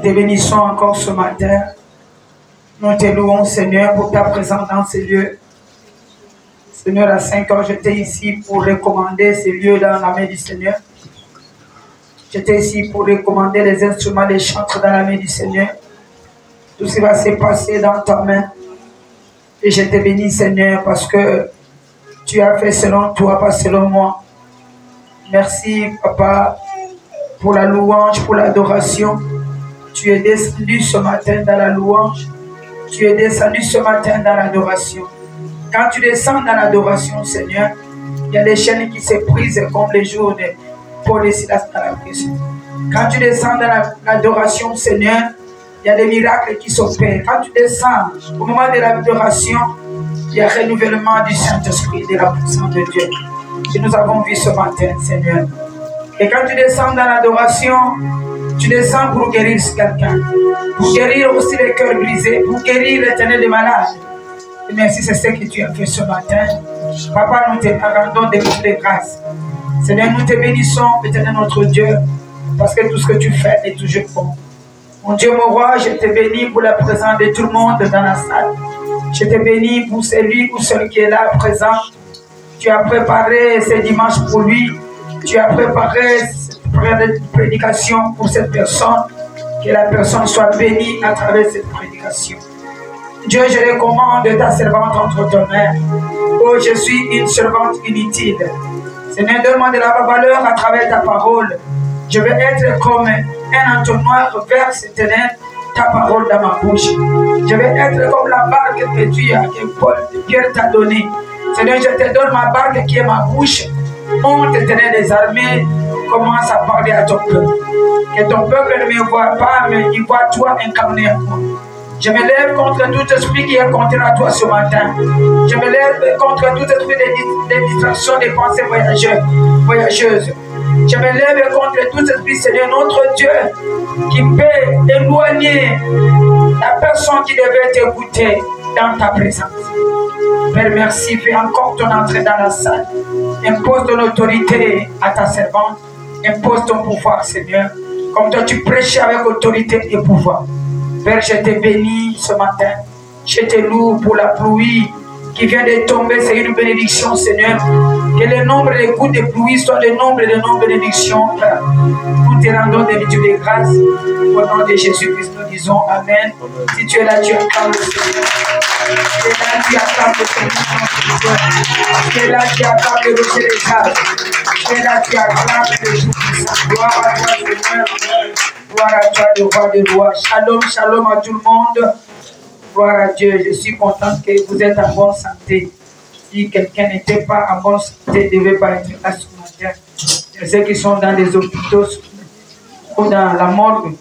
Nous te bénissons encore ce matin. Nous te louons, Seigneur, pour ta présence dans ces lieux. Seigneur, à 5 heures, j'étais ici pour recommander ces lieux dans la main du Seigneur. J'étais ici pour recommander les instruments, les chantres dans la main du Seigneur. Tout ce qui va se passer dans ta main. Et je te bénis, Seigneur, parce que tu as fait selon toi, pas selon moi. Merci, Papa, pour la louange, pour l'adoration. Tu es descendu ce matin dans la louange. Tu es descendu ce matin dans l'adoration. Quand tu descends dans l'adoration, Seigneur, il y a des chaînes qui se brisent comme les jours de Paul et Silas dans la prison. Quand tu descends dans l'adoration, Seigneur, il y a des miracles qui s'opèrent. Quand tu descends au moment de l'adoration, il y a un renouvellement du Saint-Esprit, de la puissance de Dieu. Que nous avons vu ce matin, Seigneur. Et quand tu descends dans l'adoration, tu descends pour guérir quelqu'un, pour guérir aussi les cœurs brisés, pour guérir l'éternel des malades. Et merci, c'est ce que tu as fait ce matin. Papa, nous te rendons des coups de grâce. Seigneur, nous te bénissons, éternel notre Dieu, parce que tout ce que tu fais est toujours bon. Mon Dieu, mon roi, je te bénis pour la présence de tout le monde dans la salle. Je te bénis pour celui ou celui qui est là présent. Tu as préparé ce dimanche pour lui. Tu as préparé cette prédication pour cette personne. Que la personne soit bénie à travers cette prédication. Dieu, je recommande ta servante entre tes mains. Oh, je suis une servante inutile. Seigneur, donne-moi de la valeur à travers ta parole. Je veux être comme un entonnoir vers cette ta parole dans ma bouche. Je vais être comme la barque que tu as, que Pierre t'a donnée. Seigneur, je te donne ma barque qui est ma bouche. Monte, éternel des armées, commence à parler à ton peuple. Que ton peuple ne me voit pas, mais il voit toi incarné en moi. Je me lève contre tout esprit qui est contraire à toi ce matin. Je me lève contre tout esprit de distraction des pensées voyageuses. Je me lève contre tout esprit, Seigneur, notre Dieu, qui peut éloigner la personne qui devait t'écouter dans ta présence. Père, merci, fais encore ton entrée dans la salle. Impose ton autorité à ta servante. Impose ton pouvoir, Seigneur. Comme toi, tu prêchais avec autorité et pouvoir. Père, je te bénis ce matin. Je te loue pour la pluie qui vient de tomber. C'est une bénédiction, Seigneur. Que le nombre de gouttes de pluie soit le nombre de nos bénédictions. Nous te rendons des vidéos de grâce. Au nom de Jésus-Christ, nous disons Amen. Si tu es là, tu acclames le Seigneur. Tu es là, tu acclames le Seigneur. Tu es là, tu acclames le rocher des sages. Tu es là, tu acclames le Tout-Puissant. Gloire à toi, Seigneur. Gloire à toi, le roi des rois. Shalom, shalom à tout le monde. Gloire à Dieu. Je suis content que vous êtes en bonne santé. Si quelqu'un n'était pas en bonne santé, ne devait pas être là ce matin. Ceux qui sont dans les hôpitaux ou dans la morgue.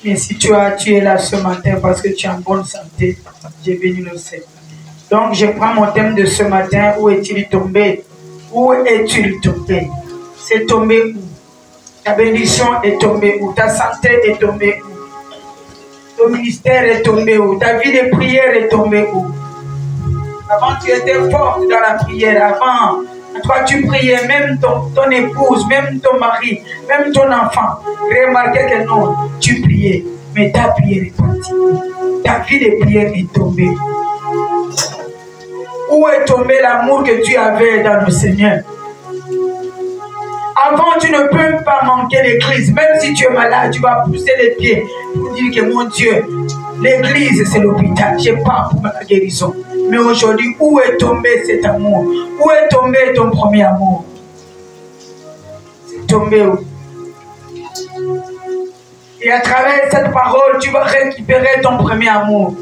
Mais si tu es là ce matin parce que tu es en bonne santé, j'ai béni le Seigneur. Donc je prends mon thème de ce matin. Où est-il tombé? Où est-il tombé? C'est tombé où? Ta bénédiction est tombée où? Ta santé est tombée où? Ton ministère est tombé où? Ta vie de prière est tombée où? Avant, tu étais forte dans la prière. Avant, toi, tu priais, même ton épouse, même ton mari, même ton enfant. Remarquez que non, tu priais. Mais ta prière est partie. Ta vie de prière est tombée. Où est tombé l'amour que tu avais dans le Seigneur? Avant, tu ne peux pas manquer l'église. Même si tu es malade, tu vas pousser les pieds pour dire que mon Dieu, l'église, c'est l'hôpital. Je pars pour ma guérison. Mais aujourd'hui, où est tombé cet amour? Où est tombé ton premier amour? C'est tombé où? Et à travers cette parole, tu vas récupérer ton premier amour.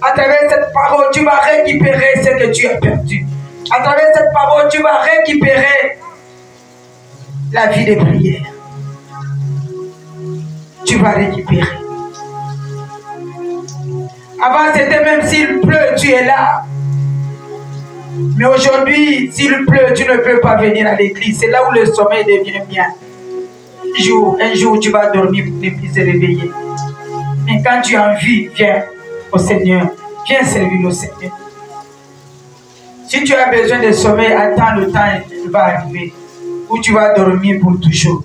À travers cette parole, tu vas récupérer ce que tu as perdu. À travers cette parole, tu vas récupérer la vie de prière. Tu vas récupérer. Avant, c'était même s'il pleut, tu es là. Mais aujourd'hui, s'il pleut, tu ne peux pas venir à l'église. C'est là où le sommeil devient bien. Un jour, tu vas dormir pour ne plus te réveiller. Mais quand tu as envie, viens au Seigneur. Viens servir le Seigneur. Si tu as besoin de sommeil, attends, le temps va arriver où tu vas dormir pour toujours.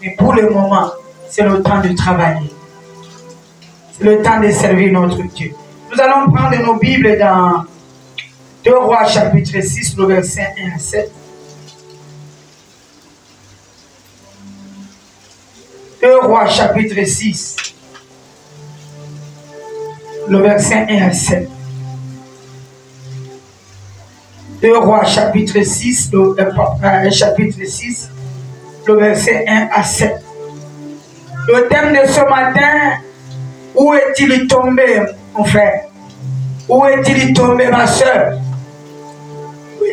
Mais pour le moment, c'est le temps de travailler. C'est le temps de servir notre Dieu. Nous allons prendre nos Bibles dans 2 Rois chapitre 6, le verset 1 à 7. 2 Rois chapitre 6, le verset 1 à 7. 2 Rois chapitre 6, chapitre 6, le verset 1 à 7. Le thème de ce matin, où est-il tombé, mon frère? Où est-il tombé, ma soeur?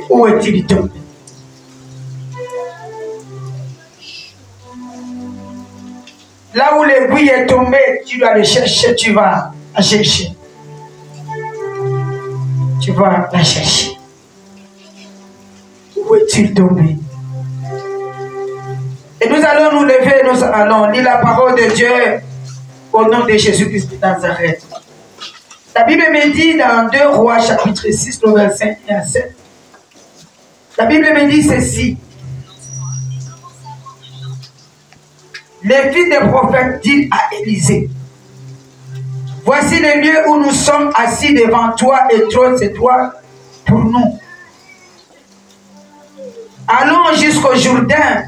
Où est-il tombé? Là où l'aiguille est tombée, tu dois le chercher, tu vas la chercher. Tu vas la chercher. Où est-il tombé? Et nous allons nous lever, nous allons lire la parole de Dieu au nom de Jésus-Christ de Nazareth. La Bible me dit dans 2 Rois chapitre 6, le verset 1 à 7. La Bible me dit ceci. Les fils des prophètes disent à Élisée, voici le lieu où nous sommes assis devant toi et trop c'est toi pour nous. Allons jusqu'au Jourdain.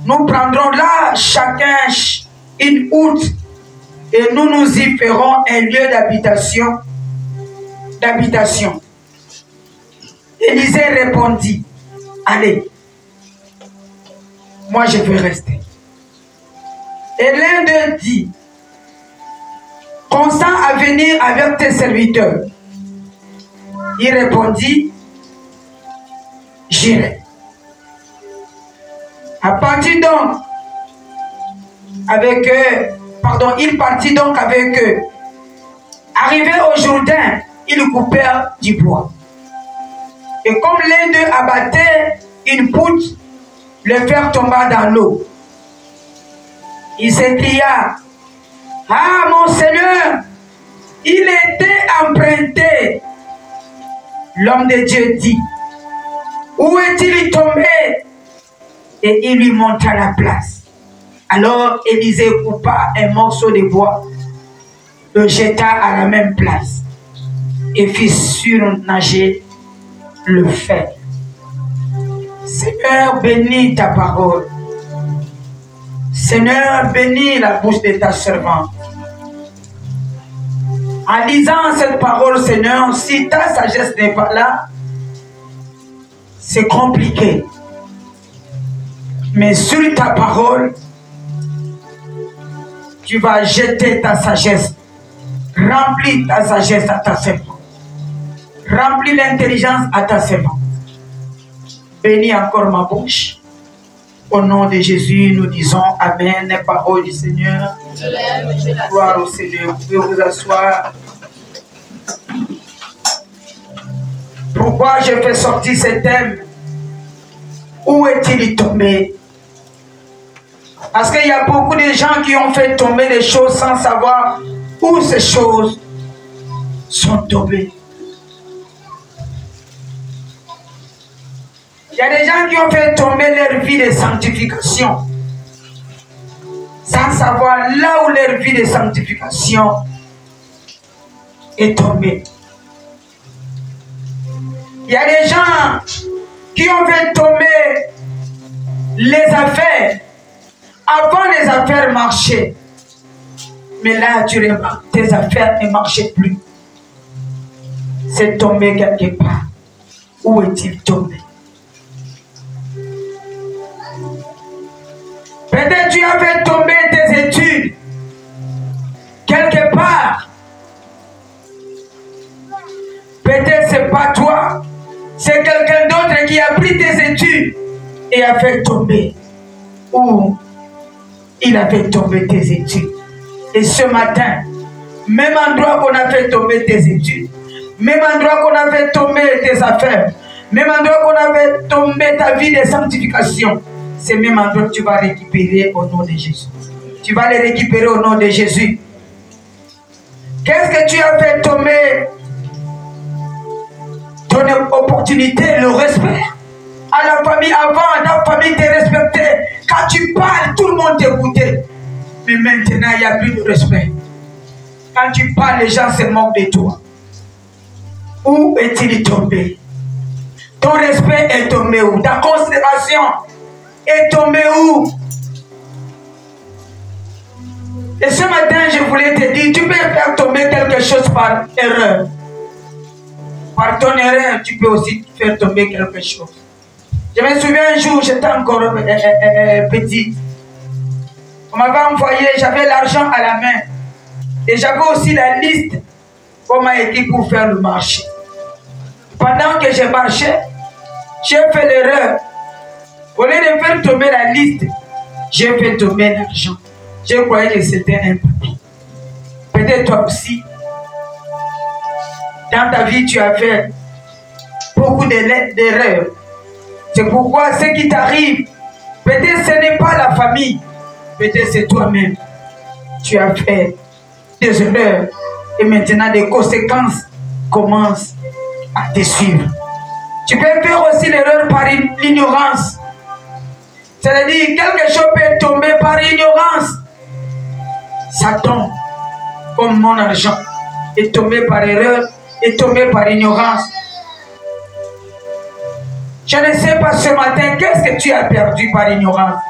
Nous prendrons là chacun une hutte et nous nous y ferons un lieu d'habitation. Élisée répondit, allez, moi je vais rester. Et l'un d'eux dit, consens à venir avec tes serviteurs. Il répondit, j'irai. Il partit donc avec eux. Arrivé au Jourdain, ils coupèrent du bois. Et comme l'un d'eux abattait une poutre, le fer tomba dans l'eau. Il s'écria, ah mon Seigneur, il était emprunté. L'homme de Dieu dit, où est-il tombé? Et il lui montra la place. Alors Élisée coupa un morceau de bois, le jeta à la même place et fit surnager le fer. Seigneur, bénis ta parole. Seigneur, bénis la bouche de ta servante. En lisant cette parole, Seigneur, si ta sagesse n'est pas là, c'est compliqué. Mais sur ta parole, tu vas jeter ta sagesse. Remplis ta sagesse à ta servante. Remplis l'intelligence à ta servante. Bénis encore ma bouche. Au nom de Jésus, nous disons Amen. Les paroles du Seigneur. Gloire au Seigneur. Vous pouvez vous asseoir. Pourquoi je fais sortir ce thème? Où est-il tombé? Parce qu'il y a beaucoup de gens qui ont fait tomber les choses sans savoir où ces choses sont tombées. Il y a des gens qui ont fait tomber leur vie de sanctification sans savoir là où leur vie de sanctification est tombée. Il y a des gens qui ont fait tomber les affaires. Avant, les affaires marchaient. Mais là, tu remarques, tes affaires ne marchaient plus. C'est tombé quelque part. Où est-il tombé? Peut-être tu as fait tomber tes études. Quelque part. Peut-être ce n'est pas toi. C'est quelqu'un d'autre qui a pris tes études et a fait tomber. Ou il a fait tomber tes études. Et ce matin, même endroit qu'on a fait tomber tes études, même endroit qu'on a fait tomber tes affaires, même endroit qu'on a fait tomber ta vie de sanctification, c'est même endroit que tu vas récupérer au nom de Jésus. Tu vas les récupérer au nom de Jésus. Qu'est-ce que tu as fait tomber? Ton opportunité, le respect. À la famille, avant, la famille te respectait. Quand tu parles, tout le monde t'écoutait. Mais maintenant, il n'y a plus de respect. Quand tu parles, les gens se moquent de toi. Où est-il tombé? Ton respect est tombé où? Ta considération est tombée où? Et ce matin, je voulais te dire, tu peux faire tomber quelque chose par erreur. Par ton erreur, tu peux aussi faire tomber quelque chose. Je me souviens un jour, j'étais encore petit. On m'avait envoyé, j'avais l'argent à la main. Et j'avais aussi la liste qu'on m'a écrit pour faire le marché. Pendant que je marchais, j'ai fait l'erreur. Au lieu de faire tomber la liste, j'ai fait tomber l'argent. Je croyais que c'était un papier. Peut-être toi aussi, dans ta vie, tu as fait beaucoup d'erreurs. C'est pourquoi ce qui t'arrive, peut-être ce n'est pas la famille, peut-être c'est toi-même. Tu as fait des erreurs et maintenant des conséquences commencent à te suivre. Tu peux faire aussi l'erreur par l'ignorance. C'est-à-dire quelque chose peut tomber par ignorance. Ça tombe comme mon argent est tombé par erreur, est tombé par ignorance. Je ne sais pas ce matin, qu'est-ce que tu as perdu par ignorance?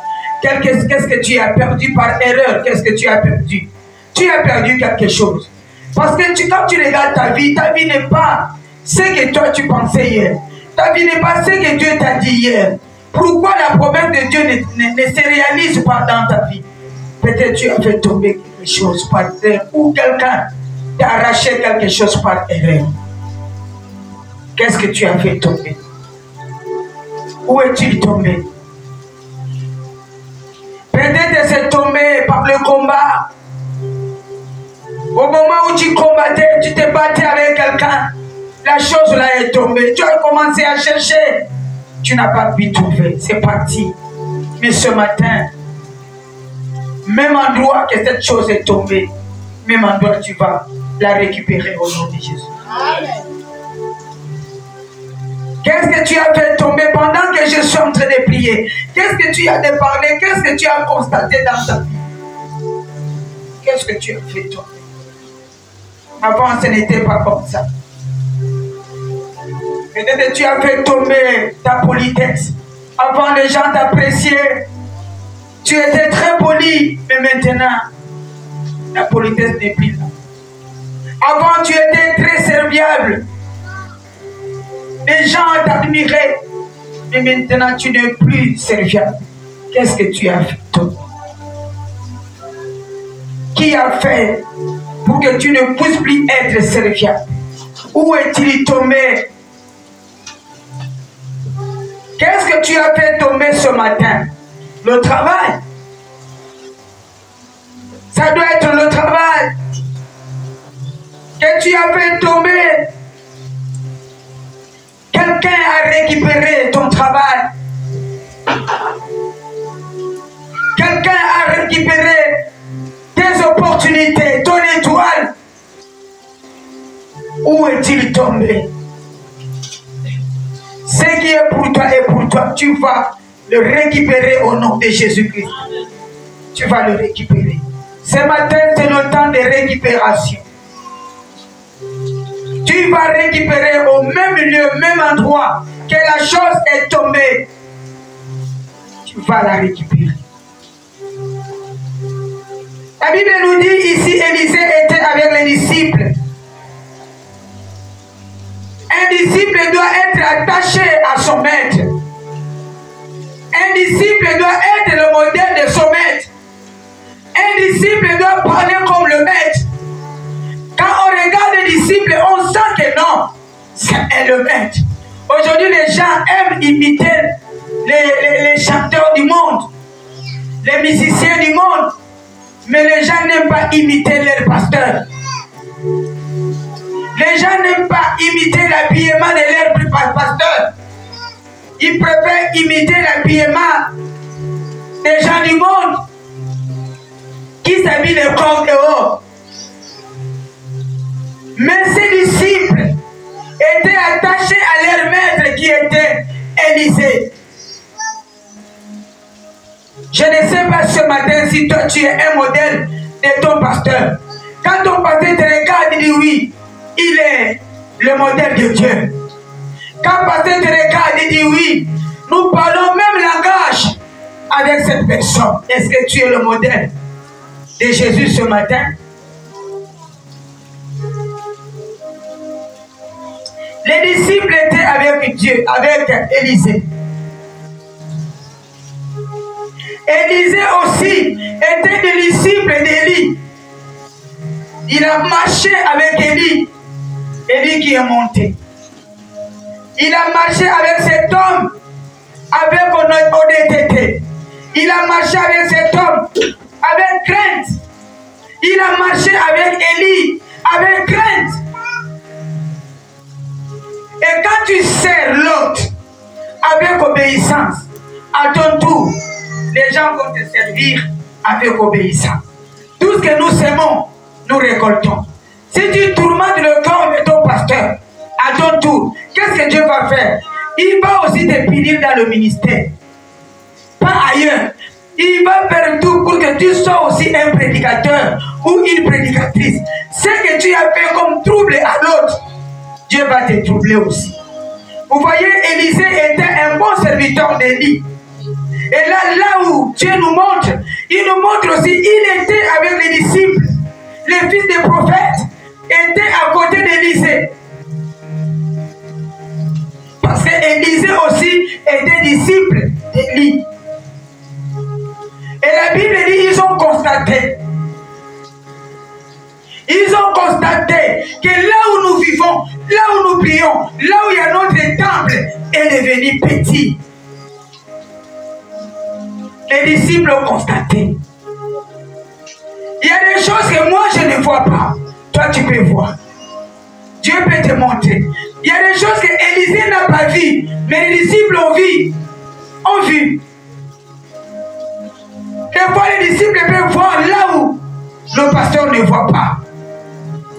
Qu'est-ce que tu as perdu par erreur? Qu'est-ce que tu as perdu? Tu as perdu quelque chose. Parce que quand tu regardes ta vie n'est pas ce que toi tu pensais hier. Ta vie n'est pas ce que Dieu t'a dit hier. Pourquoi la promesse de Dieu ne se réalise pas dans ta vie? Peut-être tu as fait tomber quelque chose par erreur ou quelqu'un t'a arraché quelque chose par erreur. Qu'est-ce que tu as fait tomber? Où es-tu tombé? Peut-être c'est tombé par le combat. Au moment où tu combattais, tu te battais avec quelqu'un, la chose là est tombée. Tu as commencé à chercher. Tu n'as pas pu trouver. C'est parti. Mais ce matin, même endroit que cette chose est tombée, même endroit tu vas la récupérer au nom de Jésus. Amen. Qu'est-ce que tu as fait tomber pendant que je suis en train de prier? Qu'est-ce que tu as de parler? Qu'est-ce que tu as constaté dans ta vie? Qu'est-ce que tu as fait tomber? Avant, ce n'était pas comme ça. Peut-être que tu as fait tomber ta politesse. Avant, les gens t'appréciaient. Tu étais très poli, mais maintenant, la politesse n'est plus là. Avant, tu étais très serviable. Les gens t'admiraient, mais maintenant tu n'es plus serviable. Qu'est-ce que tu as fait toi? Qui a fait pour que tu ne puisses plus être serviable? Où est-il tombé? Qu'est-ce que tu as fait tomber ce matin? Le travail. Ça doit être le travail que tu as fait tomber. Quelqu'un a récupéré ton travail. Quelqu'un a récupéré tes opportunités, ton étoile. Où est-il tombé? Ce qui est pour toi et pour toi, tu vas le récupérer au nom de Jésus-Christ. Tu vas le récupérer. Ce matin, c'est le temps de récupération. Tu vas récupérer au même lieu, même endroit que la chose est tombée. Tu vas la récupérer. La Bible nous dit ici, Élisée était avec les disciples. Un disciple doit être attaché à son maître. Un disciple doit être le modèle de son maître. Un disciple doit parler comme le maître. Quand on regarde les disciples, on sent que non, c'est le maître. Aujourd'hui, les gens aiment imiter les chanteurs du monde, les musiciens du monde, mais les gens n'aiment pas imiter leur pasteur. Les gens n'aiment pas imiter l'habillement de leur pasteur. Ils préfèrent imiter l'habillement des gens du monde qui s'habillent le corps dehors. Mais ces disciples étaient attachés à leur maître qui était Élisée. Je ne sais pas ce matin si toi tu es un modèle de ton pasteur. Quand ton pasteur te regarde, il dit oui, il est le modèle de Dieu. Quand pasteur te regarde, il dit oui, nous parlons même langage avec cette personne. Est-ce que tu es le modèle de Jésus ce matin? Les disciples étaient avec Dieu, avec Élisée. Élisée aussi était des disciples d'Élie. Il a marché avec Élie. Élie qui est monté. Il a marché avec cet homme, avec honnêteté. Il a marché avec cet homme, avec crainte. Il a marché avec Élie, avec crainte. Et quand tu sers l'autre avec obéissance, à ton tour, les gens vont te servir avec obéissance. Tout ce que nous semons, nous récoltons. Si tu tourmentes le corps de ton pasteur, à ton tour, qu'est-ce que Dieu va faire? Il va aussi te punir dans le ministère. Pas ailleurs. Il va faire tout pour que tu sois aussi un prédicateur ou une prédicatrice. Ce que tu as fait comme trouble à l'autre, Dieu va te troubler aussi. Vous voyez, Élisée était un bon serviteur d'Élie. Et là où Dieu nous montre, il nous montre aussi, il était avec les disciples. Les fils des prophètes étaient à côté d'Élisée. Parce qu'Élisée aussi était disciple d'Élie. Et la Bible dit, ils ont constaté. Ils ont constaté que là où nous vivons, là où nous prions, là où il y a notre temple, est devenu petit. Les disciples ont constaté. Il y a des choses que moi je ne vois pas. Toi tu peux voir. Dieu peut te montrer. Il y a des choses que Élisée n'a pas vues, mais les disciples ont vu. Des fois les disciples peuvent voir là où le pasteur ne voit pas.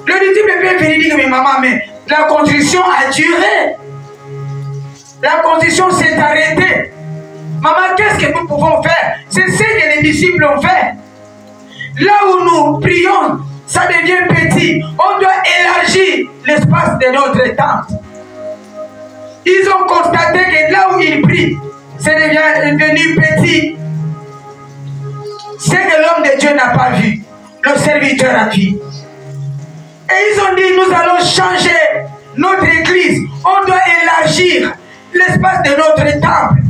Le disciple peut venir dire, mais maman, mais la construction a duré. La construction s'est arrêtée. Maman, qu'est-ce que nous pouvons faire? C'est ce que les disciples ont fait. Là où nous prions, ça devient petit. On doit élargir l'espace de notre tente. Ils ont constaté que là où ils prient, c'est devenu petit. Ce que l'homme de Dieu n'a pas vu, le serviteur a vu. Et ils ont dit, nous allons changer notre église. On doit élargir l'espace de notre temple.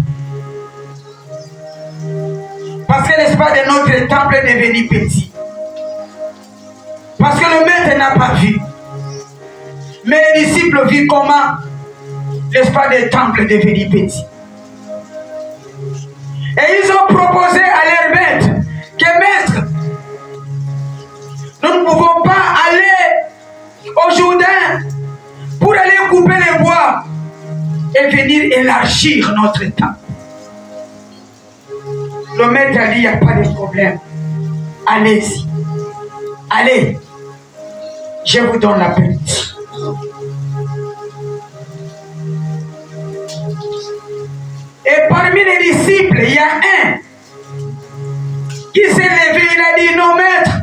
Parce que l'espace de notre temple est devenu petit. Parce que le maître n'a pas vu. Mais les disciples ont vu comment l'espace du temple est devenu petit. Et ils ont proposé à leur maître que maître, nous ne pouvons pas aller au Jourdain pour aller couper les bois et venir élargir notre temple. Le maître a dit, il n'y a pas de problème. Allez-y. Allez. Je vous donne la paix. Et parmi les disciples, il y a un qui s'est levé, il a dit, non maître,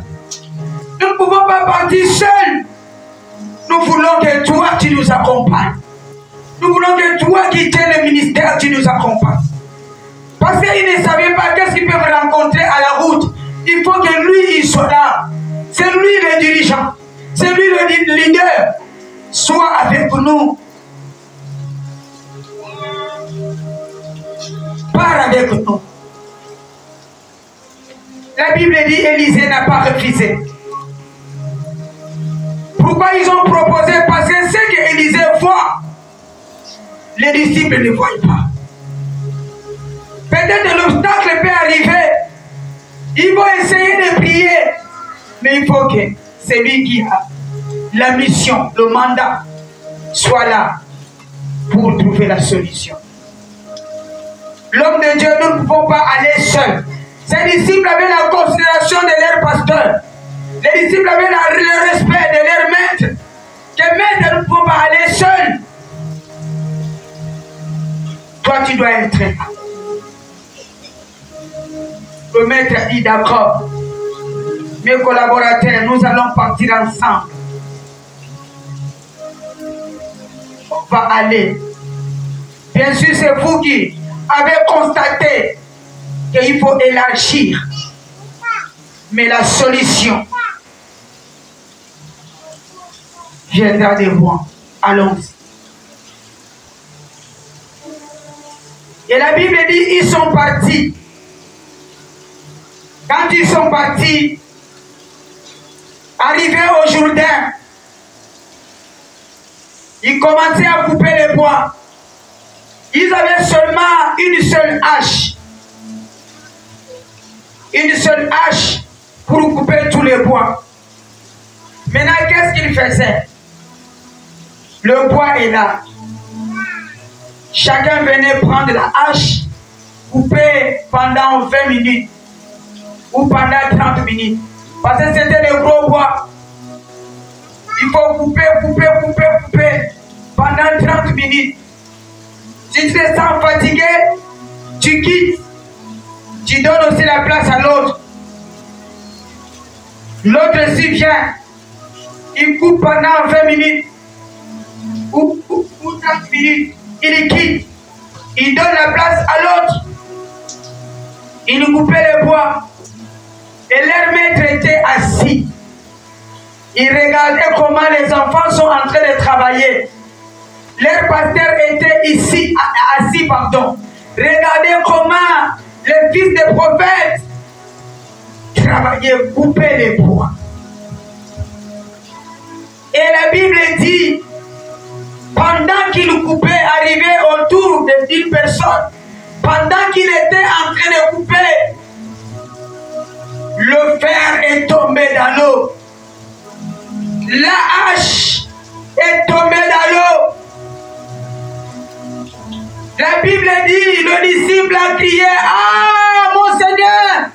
nous ne pouvons pas partir seuls. Nous voulons que toi, tu nous accompagnes. Nous voulons que toi qui tiens le ministère, tu nous accompagnes. Parce qu'ils ne savaient pas qu'est-ce qu'ils peuvent rencontrer à la route. Il faut que lui, il soit là. C'est lui le dirigeant. C'est lui le leader. Sois avec nous. Pars avec nous. La Bible dit Élisée n'a pas refusé. Pourquoi ils ont proposé? Parce que ce que Élisée voit, les disciples ne voient pas. Peut-être l'obstacle peut arriver. Ils vont essayer de prier. Mais il faut que celui qui a la mission, le mandat, soit là pour trouver la solution. L'homme de Dieu, nous ne pouvons pas aller seul. Ces disciples avaient la considération de leur pasteur. Les disciples avaient le respect de leur maître. Que maître, nous ne pouvons pas aller seul. Toi, tu dois être là. Le maître a dit d'accord. Mes collaborateurs, nous allons partir ensemble. On va aller. Bien sûr, c'est vous qui avez constaté qu'il faut élargir. Mais la solution viendra de moi. Allons-y. Et la Bible dit, ils sont partis. Quand ils sont partis, arrivés au Jourdain, ils commençaient à couper les bois. Ils avaient seulement une seule hache. Une seule hache pour couper tous les bois. Maintenant, qu'est-ce qu'ils faisaient? Le bois est là. Chacun venait prendre la hache, couper pendant 20 minutes ou pendant 30 minutes. Parce que c'était des gros bois. Il faut couper pendant 30 minutes. Si tu te sens fatigué, tu quittes. Tu donnes aussi la place à l'autre. L'autre aussi vient. Il coupe pendant 20 minutes ou 30 minutes. Il quitte. Il donne la place à l'autre. Il coupait les bois. Et leur maître était assis. Il regardait comment les enfants sont en train de travailler. Leur pasteur était ici, assis, pardon. Regardez comment les fils des prophètes travaillaient, coupaient les bois. Et la Bible dit, pendant qu'il coupait, arrivé autour de 10 personnes, pendant qu'il était en train de couper, le fer est tombé dans l'eau. La hache est tombée dans l'eau. La Bible dit, le disciple a crié, ah, mon Seigneur!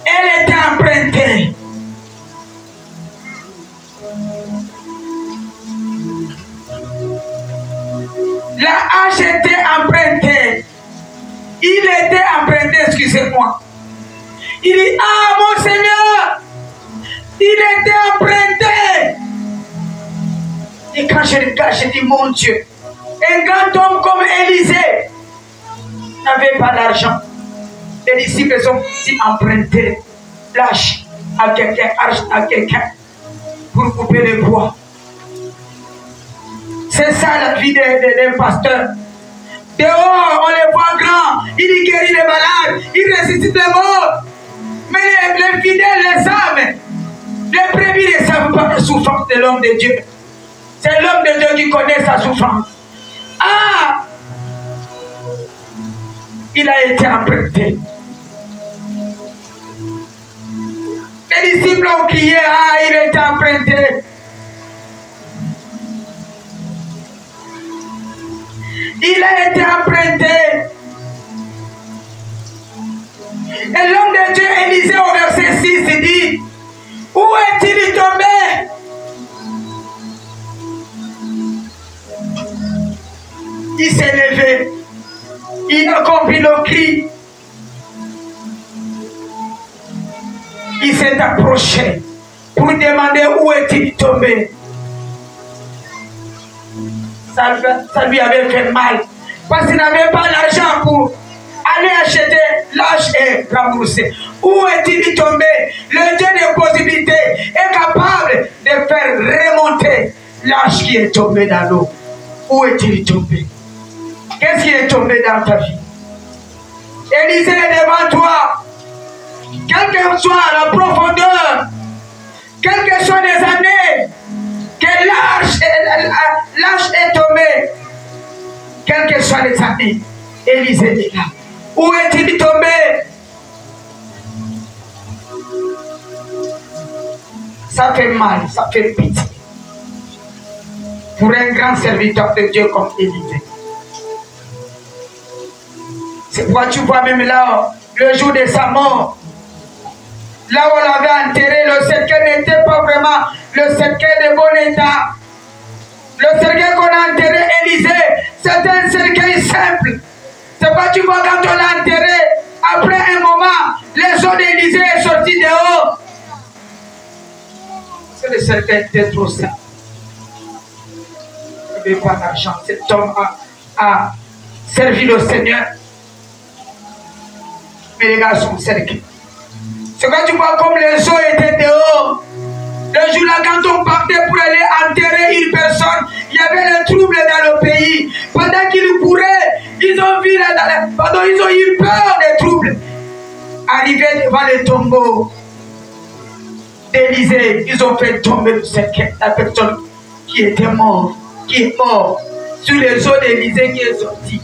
Elle était empruntée. La hache était empruntée. Il était emprunté, excusez-moi. Il dit, ah, mon Seigneur! Il était emprunté. Et quand je regarde, je dis, mon Dieu, un grand homme comme Élisée n'avait pas d'argent. Les disciples sont si empruntés, lâche à quelqu'un, argent à quelqu'un pour couper les bois. C'est ça la vie d'un pasteur. Dehors, on les voit grands, il guérit les malades, il ressuscite les morts. Mais les fidèles, les âmes, les brebis ne savent pas la souffrance de l'homme de Dieu. C'est l'homme de Dieu qui connaît sa souffrance. Ah! Il a été emprunté. Les disciples ont crié, ah, il a été emprunté. Il a été emprunté. Et l'homme de Dieu, Élisée, au verset 6, il dit, où est-il tombé? Il s'est levé. Il a compris le cri. Il s'est approché pour demander où est-il tombé. Ça lui avait fait mal. Parce qu'il n'avait pas l'argent pour aller acheter l'âge et rembourser. Où est-il tombé? Le Dieu des possibilités est capable de faire remonter l'âge qui est tombé dans l'eau. Où est-il tombé? Qu'est-ce qui est tombé dans ta vie? Élisée est devant toi. Quelle que soit la profondeur, quelles que soient les années, que l'âge est tombé, quelles que soient les années, Élisée est là. Où est-il tombé? Ça fait mal, ça fait pitié. Pour un grand serviteur de Dieu comme Élisée. C'est pourquoi tu vois même là, le jour de sa mort, là où on l'avait enterré, le cercueil n'était pas vraiment le cercueil de bon état. Le cercueil qu'on a enterré, Élisée, c'était un cercueil simple. C'est pourquoi tu vois quand on l'a enterré, après un moment, les eaux d'Élie Élisée est sorti dehors. Parce que le cercueil était trop sain. Il n'y avait pas d'argent. Cet homme a servi le Seigneur. Mais les gars sont cerclés. C'est quand tu vois comme les eaux étaient dehors. Le jour-là, quand on partait pour aller enterrer une personne, il y avait le trouble dans le pays. Pendant qu'ils couraient, ils ont vu ils ont eu peur des troubles. Arrivés devant le tombeau d'Élisée, ils ont fait tomber la personne qui était morte, qui est morte, sur les eaux d'Élisée qui est sortie.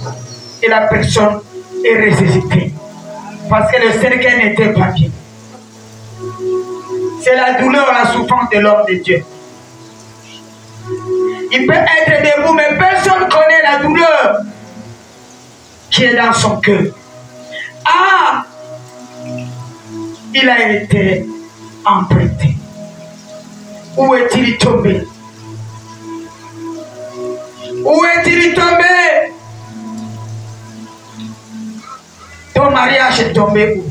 Et la personne est ressuscitée. Parce que le cercueil n'était pas bien. C'est la douleur, la souffrance de l'homme de Dieu. Il peut être debout, mais personne ne connaît la douleur qui est dans son cœur. Ah! Il a été emprunté. Où est-il tombé? Où est-il tombé? Ton mariage est tombé où?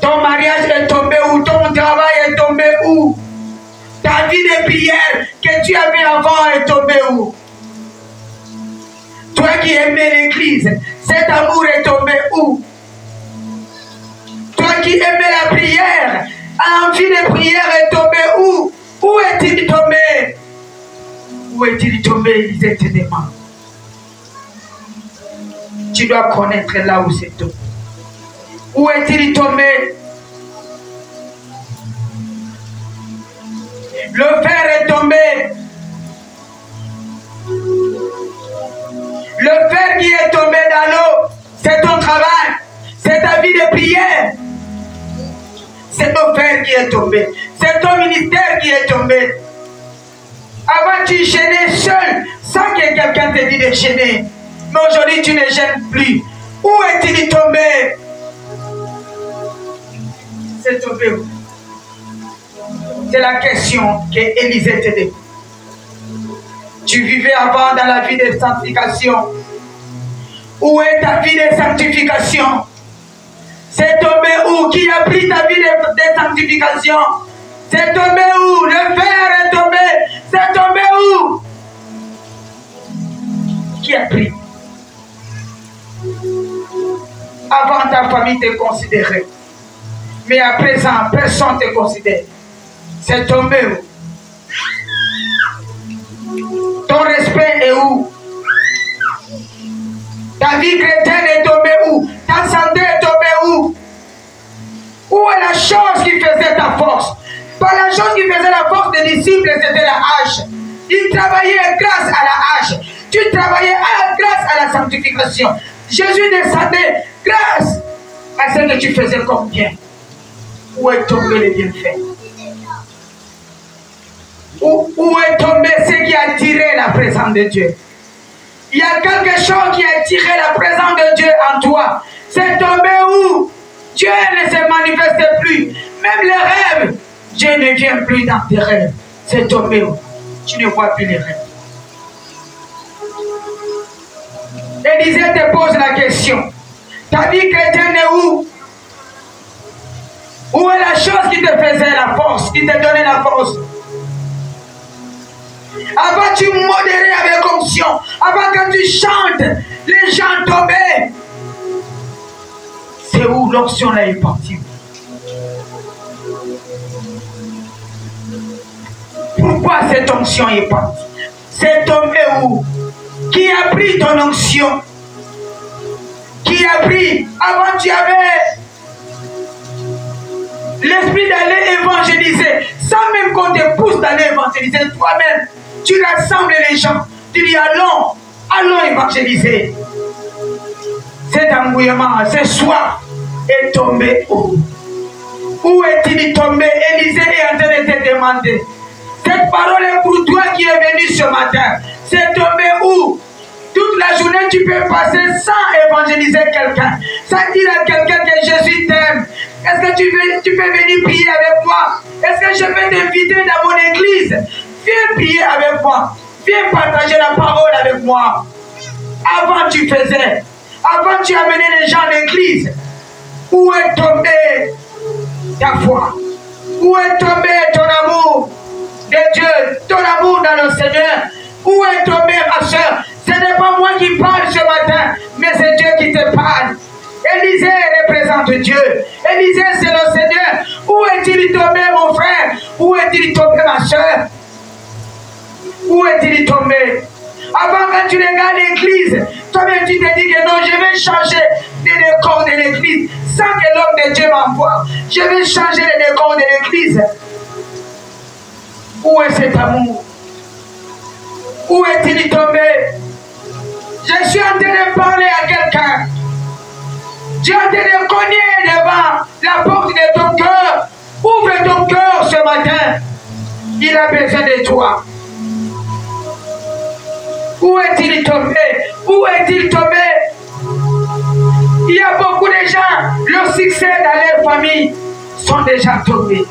Ton mariage est tombé où? Ton travail est tombé où? Ta vie de prière que tu avais avant est tombée où? Toi qui aimais l'église, cet amour est tombé où? Toi qui aimais la prière, l'envie de prière est tombé où? Où est-il tombé? Où est-il tombé? Il te demande. Tu dois connaître là où c'est tombé. Où est-il tombé? Le fer est tombé. Le fer qui est tombé dans l'eau, c'est ton travail. C'est ta vie de prière. C'est ton fer qui est tombé. C'est ton ministère qui est tombé. Avant, tu gênais seul, sans que quelqu'un te dise de gêner. Mais aujourd'hui, tu ne gênes plus. Où est-il tombé? C'est tombé où? C'est la question qu'Élisée te dit. Tu vivais avant dans la vie de sanctification. Où est ta vie de sanctification? C'est tombé où? Qui a pris ta vie de sanctification? C'est tombé où? Le fer est tombé. C'est tombé où? Qui a pris? Avant, ta famille te considérait. Mais à présent, personne ne te considère. C'est tombé où? Ton respect est où? Ta vie chrétienne est tombée où? Ta santé est tombée où? Où est la chose qui faisait ta force? Pas la chose qui faisait la force des disciples, c'était la hache. Ils travaillaient grâce à la hache. Tu travaillais grâce à la sanctification. Jésus descendait grâce à ce que tu faisais comme bien. Où est tombé le bienfait? Où est tombé ce qui a attiré la présence de Dieu? Il y a quelque chose qui a attiré la présence de Dieu en toi. C'est tombé où? Dieu ne se manifeste plus. Même les rêves, Dieu ne vient plus dans tes rêves. C'est tombé où? Tu ne vois plus les rêves. Élisée te pose la question. Ta vie chrétienne est où? Où est la chose qui te faisait la force, qui te donnait la force? Avant tu modérais avec onction. Avant quand tu chantes, les gens tombaient. C'est où l'onction là est partie? Pourquoi cette onction est partie? C'est tombé où? Qui a pris ton onction? Qui a pris? Avant tu avais l'esprit d'aller évangéliser, sans même qu'on te pousse d'aller évangéliser toi-même. Tu rassembles les gens, tu dis allons évangéliser. Cet engouement, ce soir est tombé où? Où est-il tombé? Élisée est en train de te demander. Cette parole est pour toi qui es venu ce matin. C'est tombé où? Toute la journée, tu peux passer sans évangéliser quelqu'un, sans dire à quelqu'un que Jésus t'aime. Est-ce que tu peux venir prier avec moi? Est-ce que je peux t'inviter dans mon église? Viens prier avec moi. Viens partager la parole avec moi. Avant tu faisais. Avant tu amenais les gens à l'église. Où est tombé ta foi? Où est tombé ton amour de Dieu, ton amour dans le Seigneur? Où est tombé ma soeur? Ce n'est pas moi qui parle ce matin, mais c'est Dieu qui te parle. Élisée représente Dieu. Élisée, c'est le Seigneur. Où est-il tombé, mon frère? Où est-il tombé, ma soeur? Où est-il tombé? Avant, quand tu regardes l'église, toi-même tu te dis que non, je vais changer les décors de l'église sans que l'homme de Dieu m'envoie. Je vais changer les décors de l'église. Où est cet amour? Où est-il tombé? Je suis en train de parler à quelqu'un. Tu es en train de cogner devant la porte de ton cœur. Ouvre ton cœur ce matin. Il a besoin de toi. Où est-il tombé? Où est-il tombé? Il y a beaucoup de gens, le succès dans leur famille sont déjà tombés.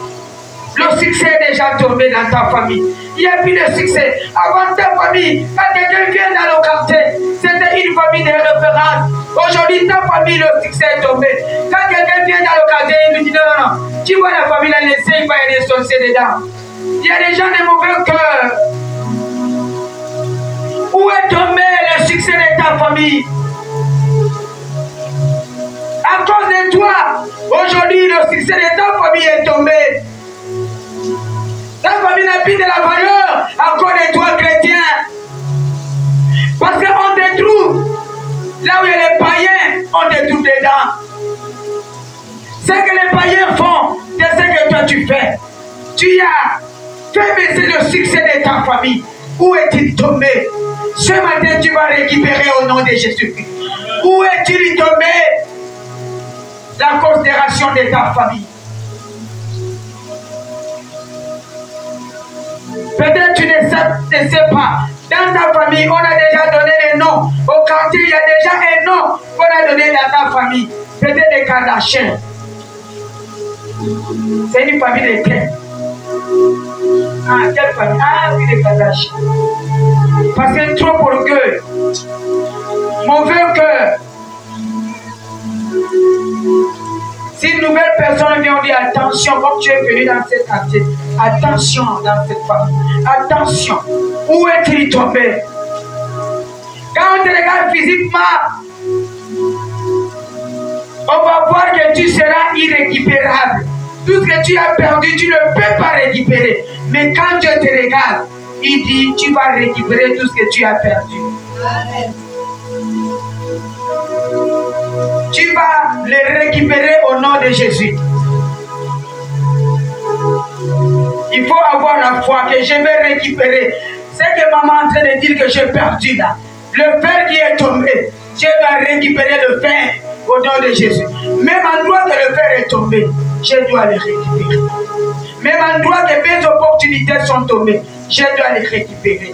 Le succès est déjà tombé dans ta famille. Il n'y a plus de succès. Avant ta famille, quand quelqu'un vient dans le quartier, c'était une famille de référence. Aujourd'hui, ta famille, le succès est tombé. Quand quelqu'un vient dans le quartier, il nous dit non, non, non. Tu vois la famille, là, n'essaye pas, il y a des sorciers dedans. Il y a des gens de mauvais cœur. Où est tombé le succès de ta famille? À cause de toi, aujourd'hui, le succès de ta famille est tombé. Ta famille n'a plus de la valeur à cause de toi, chrétien. Parce qu'on te trouve là où il y a les païens, on te trouve dedans. Ce que les païens font, c'est ce que toi tu fais. Tu as fait baisser le succès de ta famille. Où est-il tombé? Ce matin, tu vas récupérer au nom de Jésus-Christ. Où est-il tombé? La considération de ta famille. Peut-être tu ne sais pas. Dans ta famille, on a déjà donné les noms. Au quartier, il y a déjà un nom qu'on a donné dans ta famille. Peut-être des Kardashians. C'est une famille de quelle? Ah, quelle famille? Ah oui, les Kardashians. Parce que trop orgueil. Mauvais cœur. Si une nouvelle personne vient, on dit attention, comme tu es venu dans ce quartier, attention dans cette famille, attention, où est-il tombé? Quand on te regarde physiquement, on va voir que tu seras irrécupérable. Tout ce que tu as perdu, tu ne peux pas récupérer. Mais quand Dieu te regarde, il dit, tu vas récupérer tout ce que tu as perdu. Amen. Tu vas les récupérer au nom de Jésus. Il faut avoir la foi que je vais récupérer. C'est que maman est en train de dire que j'ai perdu là. Le fer qui est tombé, je dois récupérer le fer au nom de Jésus. Même endroit que le fer est tombé, je dois le récupérer. Même endroit que mes opportunités sont tombées, je dois les récupérer.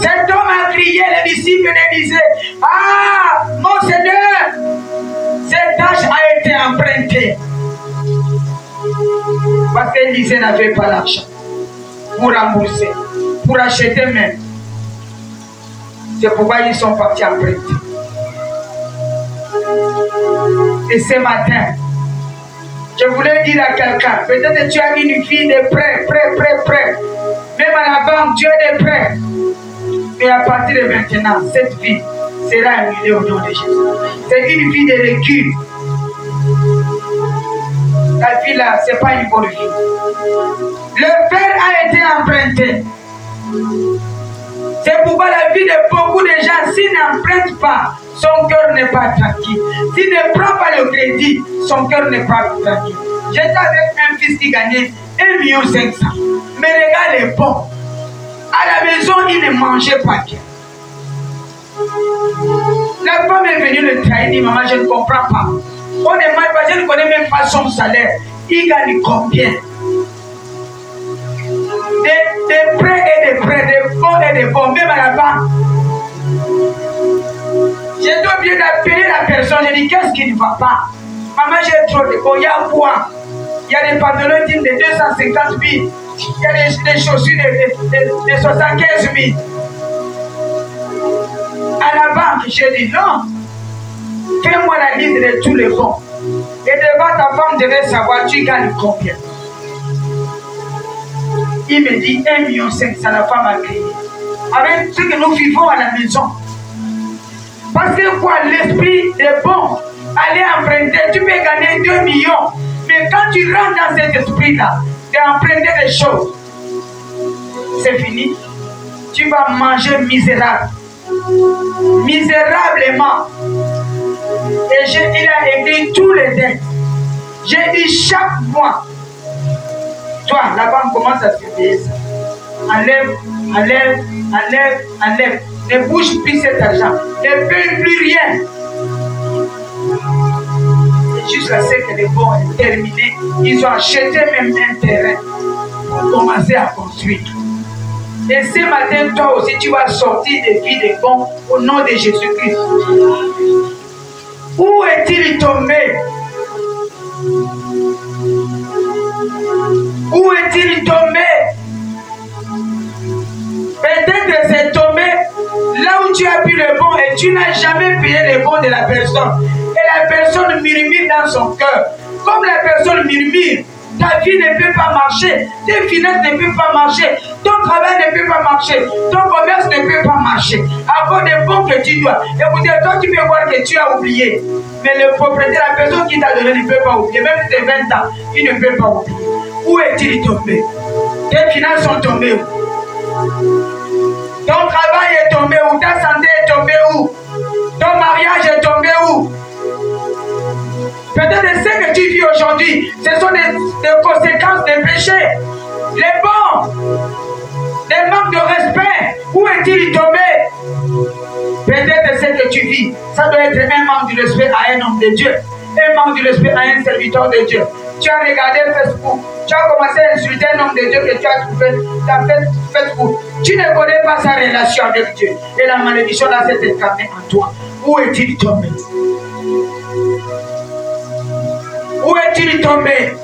Cet homme a crié, les disciples disaient, ah, mon Seigneur, cette tâche a été empruntée. Parce qu'Élisée n'avait pas l'argent pour rembourser, pour acheter même. C'est pourquoi ils sont partis emprunter. Et ce matin, je voulais dire à quelqu'un, peut-être que tu as une vie de prêt. Même à la banque, Dieu est prêt. Mais à partir de maintenant, cette vie sera annulée au nom de Jésus. C'est une vie de recul. La vie là, ce n'est pas une bonne vie. Le fer a été emprunté. C'est pourquoi la vie de beaucoup de gens, s'ils n'empruntent pas, son cœur n'est pas tranquille. S'il ne prend pas le crédit, son cœur n'est pas tranquille. J'étais avec un fils qui gagnait 1,5 million. Mais regarde les bons. À la maison, il ne mangeait pas bien. La femme est venue le trahir, dit, maman, je ne comprends pas. On est mal, parce que je ne connais même pas son salaire. Il gagne combien? Des prêts et des prêts, des bons et des bons, même à la banque. J'ai oublié d'appeler la personne, j'ai dit, qu'est-ce qui ne va pas? Maman, j'ai trop de bons, il y a quoi? Il y a des pantalons de 250 000. Il y a des chaussures de 75 000. À la banque, j'ai dit non. Fais-moi la liste de tous les bons. Et devant ta femme devait savoir, tu gagnes combien? Il me dit 1,5 million, ça la femme a crié. Avec ce que nous vivons à la maison. Parce que quoi, l'esprit est bon. Aller emprunter, tu peux gagner 2 millions. Mais quand tu rentres dans cet esprit-là, d'emprunter des choses, c'est fini. Tu vas manger misérable. Misérablement. Et il a écrit tous les dettes. J'ai dit chaque mois, toi, la banque commence à se payer ça. Enlève, enlève, enlève, enlève. Ne bouge plus cet argent. Ne paye plus rien. Et jusqu'à ce que les bons aient terminé, ils ont acheté même un terrain pour commencer à construire. Et ce matin, toi aussi, tu vas sortir des vies des bons au nom de Jésus-Christ. Où est-il tombé? Où est-il tombé? Peut-être que c'est tombé là où tu as pris le bon et tu n'as jamais payé le bon de la personne. Et la personne murmure dans son cœur. Comme la personne murmure, ta vie ne peut pas marcher, tes finances ne peuvent pas marcher, ton travail ne peut pas marcher, ton commerce ne peut pas marcher. À cause des bons que tu dois. Écoutez, toi tu peux voir que tu as oublié. Mais le propriétaire, la personne qui t'a donné ne peut pas oublier. Même si c'est 20 ans, il ne peut pas oublier. Où est-il tombé? Tes finances sont tombées où? Ton travail est tombé où? Ta santé est tombée où? Ton mariage est tombé où? Peut-être ce que tu vis aujourd'hui, ce sont des conséquences des péchés. Les bons, les manques de respect, où est-il tombé? Peut-être ce que tu vis, ça doit être un manque de respect à un homme de Dieu, un manque de respect à un serviteur de Dieu. Tu as regardé Facebook, tu as commencé à insulter un homme de Dieu que tu as trouvé dans Facebook. Tu ne connais pas sa relation avec Dieu. Et la malédiction là s'est incarnée en toi. Où est-il tombé? Où est-il tombé?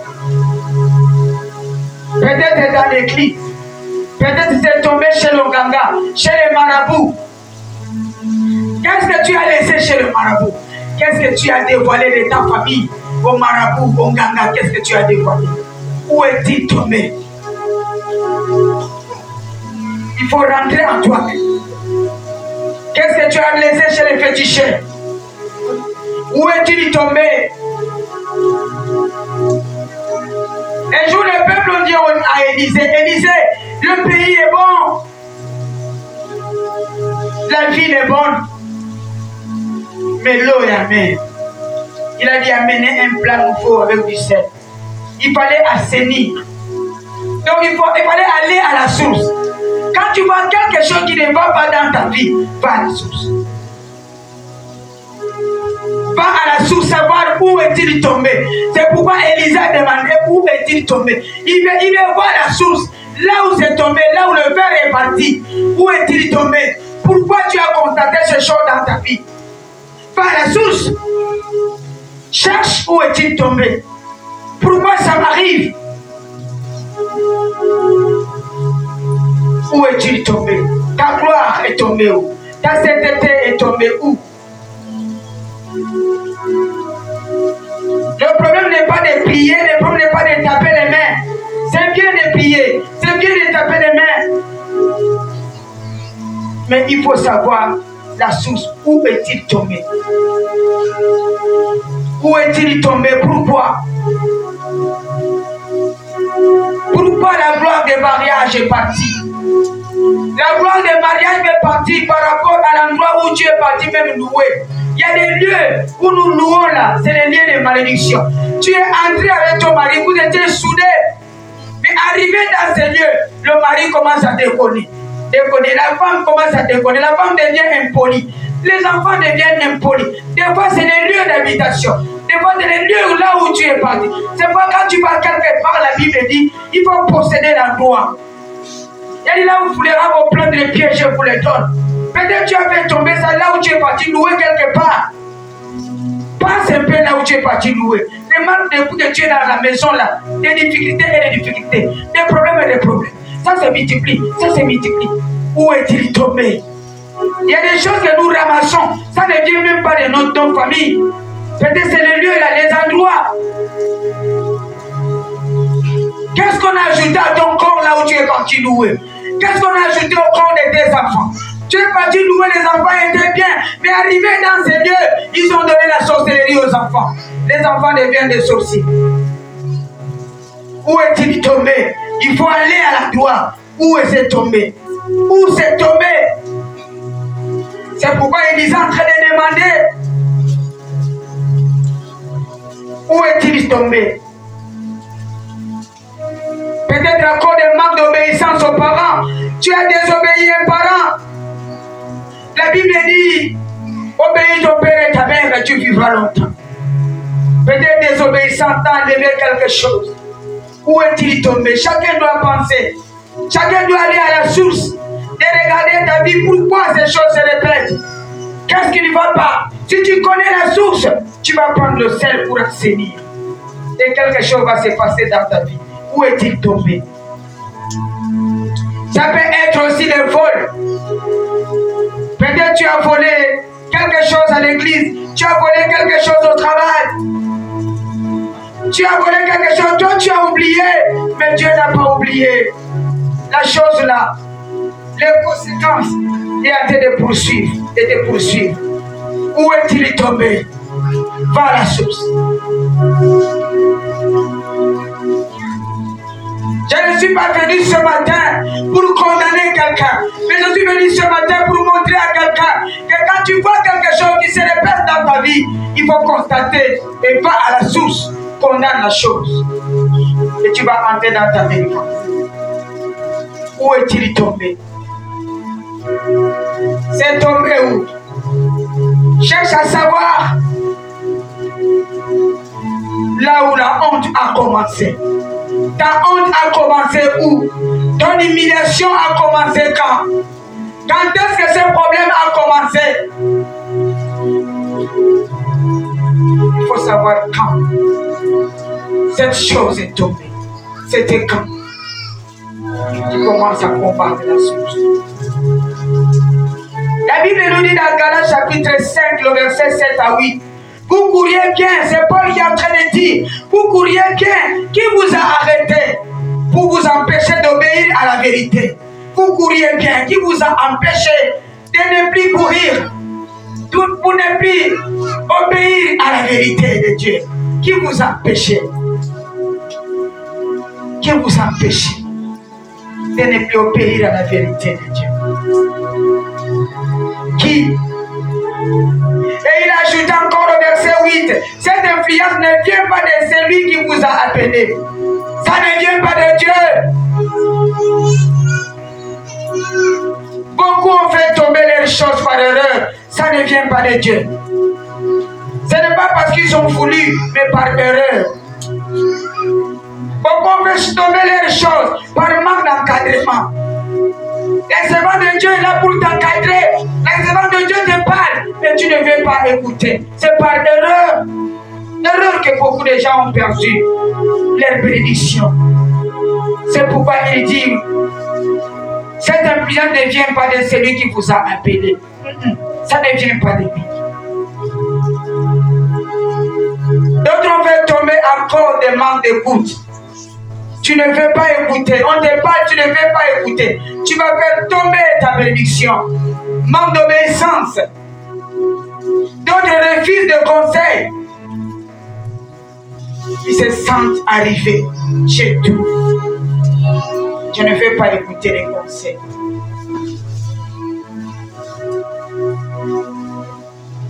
Peut-être dans l'église. Peut-être c'est tombé chez le ganga, chez les marabouts. Qu'est-ce que tu as laissé chez le marabout? Qu'est-ce que tu as dévoilé de ta famille? Au marabout, au ganga, qu'est-ce que tu as dévoilé? Où est-il tombé? Il faut rentrer en toi-même. Qu'est-ce que tu as laissé chez les féticheurs? Où est-il tombé? Un jour, le peuple dit à Élisée, Élisée, le pays est bon. La ville est bonne. Mais l'eau est amère. Il a dit amener un plat nouveau avec du sel. Il fallait assainir. Donc il fallait aller à la source. Quand tu vois quelque chose qui ne va pas dans ta vie, va à la source. Va à la source, savoir où est-il tombé. C'est pourquoi Élisée a demandé où est-il tombé. Il veut voir la source. Là où c'est tombé, là où le verre est parti. Où est-il tombé? Pourquoi tu as constaté ces choses dans ta vie? Va à la source. Cherche où est-il tombé. Pourquoi ça m'arrive? Où est-il tombé? Ta gloire est tombée où? Ta sainteté est tombée où? Le problème n'est pas de prier, le problème n'est pas de taper les mains. C'est bien de prier, c'est bien de taper les mains. Mais il faut savoir la source. Où est-il tombé? Où est-il tombé? Pourquoi? Pourquoi la gloire des mariages est partie? La gloire des mariages est partie par rapport à l'endroit où tu es parti même louer. Il y a des lieux où nous louons là, c'est les lieux de malédiction. Tu es entré avec ton mari, vous étiez soudés. Mais arrivé dans ces lieux, le mari commence à déconner. La femme commence à déconner, la femme devient impolie. Les enfants deviennent impolis. Des fois, c'est les lieux d'habitation. Des fois, c'est les lieux là où tu es parti. C'est pas quand tu vas quelque part, la Bible dit, il faut posséder l'endroit. Il y a là où vous voulez vos plans de pièges, je vous les donne. Peut-être tu as fait tomber ça là où tu es parti louer quelque part. Passe un peu là où tu es parti louer. Demande depuis que tu es dans la maison là. Des difficultés et des difficultés. Des problèmes et des problèmes. Ça se multiplie. Ça se multiplie. Où est-il tombé? Il y a des choses que nous ramassons. Ça ne vient même pas de notre famille. Peut-être c'est le lieu là, les endroits. Qu'est-ce qu'on a ajouté à ton corps là où tu es parti louer? Qu'est-ce qu'on a ajouté au corps de tes enfants? Tu es parti louer, les enfants étaient bien, mais arrivé dans ces lieux, ils ont donné la sorcellerie aux enfants. Les enfants deviennent des sorciers. Où est-il tombé? Il faut aller à la gloire. Où est-il tombé? Où c'est tombé? C'est pourquoi ils sont en train de demander. Où est-il tombé? Peut-être à cause de manque d'obéissance aux parents. Tu as désobéi un parent. La Bible dit, obéis ton père et ta mère et tu vivras longtemps. Peut-être désobéissance t'a enlevé quelque chose. Où est-il tombé? Chacun doit penser. Chacun doit aller à la source. De regarder ta vie. Pourquoi ces choses se répètent? Qu'est-ce qui ne va pas? Si tu connais la source, tu vas prendre le sel pour assainir. Et quelque chose va se passer dans ta vie. Où est-il tombé? Ça peut être aussi le vol. Peut-être tu as volé quelque chose à l'église. Tu as volé quelque chose au travail. Tu as volé quelque chose. Toi, tu as oublié. Mais Dieu n'a pas oublié. La chose là, les conséquences, il a été de poursuivre et de poursuivre. Où est-il tombé? Va à la source. Je ne suis pas venu ce matin pour condamner quelqu'un, mais je suis venu ce matin pour montrer à quelqu'un que quand tu vois quelque chose qui se répète dans ta vie, il faut constater et va à la source, condamne la chose. Et tu vas entrer dans ta délivrance. Où est-il tombé? C'est tombé où? Cherche à savoir là où la honte a commencé. Ta honte a commencé où? Ton humiliation a commencé quand? Quand est-ce que ce problème a commencé? Il faut savoir quand cette chose est tombée. C'était quand? Tu commences à combattre la source. La Bible nous dit dans Galates chapitre 5, le verset 7 à 8. Vous couriez bien, c'est Paul qui est en train de dire. Vous couriez bien. Qui vous a arrêté pour vous empêcher d'obéir à la vérité? Vous couriez bien. Qui vous a empêché de ne plus courir? Pour ne plus obéir à la vérité de Dieu? Qui vous a empêché? Qui vous a empêché de ne plus obéir à la vérité de Dieu? Qui? Et il ajoute encore au verset 8, cette influence ne vient pas de celui qui vous a appelé. Ça ne vient pas de Dieu. Beaucoup ont fait tomber les choses par erreur. Ça ne vient pas de Dieu. Ce n'est pas parce qu'ils ont voulu, mais par erreur. Beaucoup ont fait tomber les choses par manque d'encadrement. La servante de Dieu est là pour t'encadrer. La servante de Dieu te parle, mais tu ne veux pas écouter. C'est par erreur. Erreur que beaucoup de gens ont perdu leur bénédiction. C'est pourquoi il dit, cette influence ne vient pas de celui qui vous a appelé. Ça ne vient pas de lui. D'autres ont fait tomber à cause de manque d'écoute. Tu ne veux pas écouter. On te parle, tu ne veux pas écouter. Tu vas faire tomber ta bénédiction. Manque d'obéissance. D'autres refusent de conseils. Ils se sentent arrivés chez tout. Je ne veux pas écouter les conseils.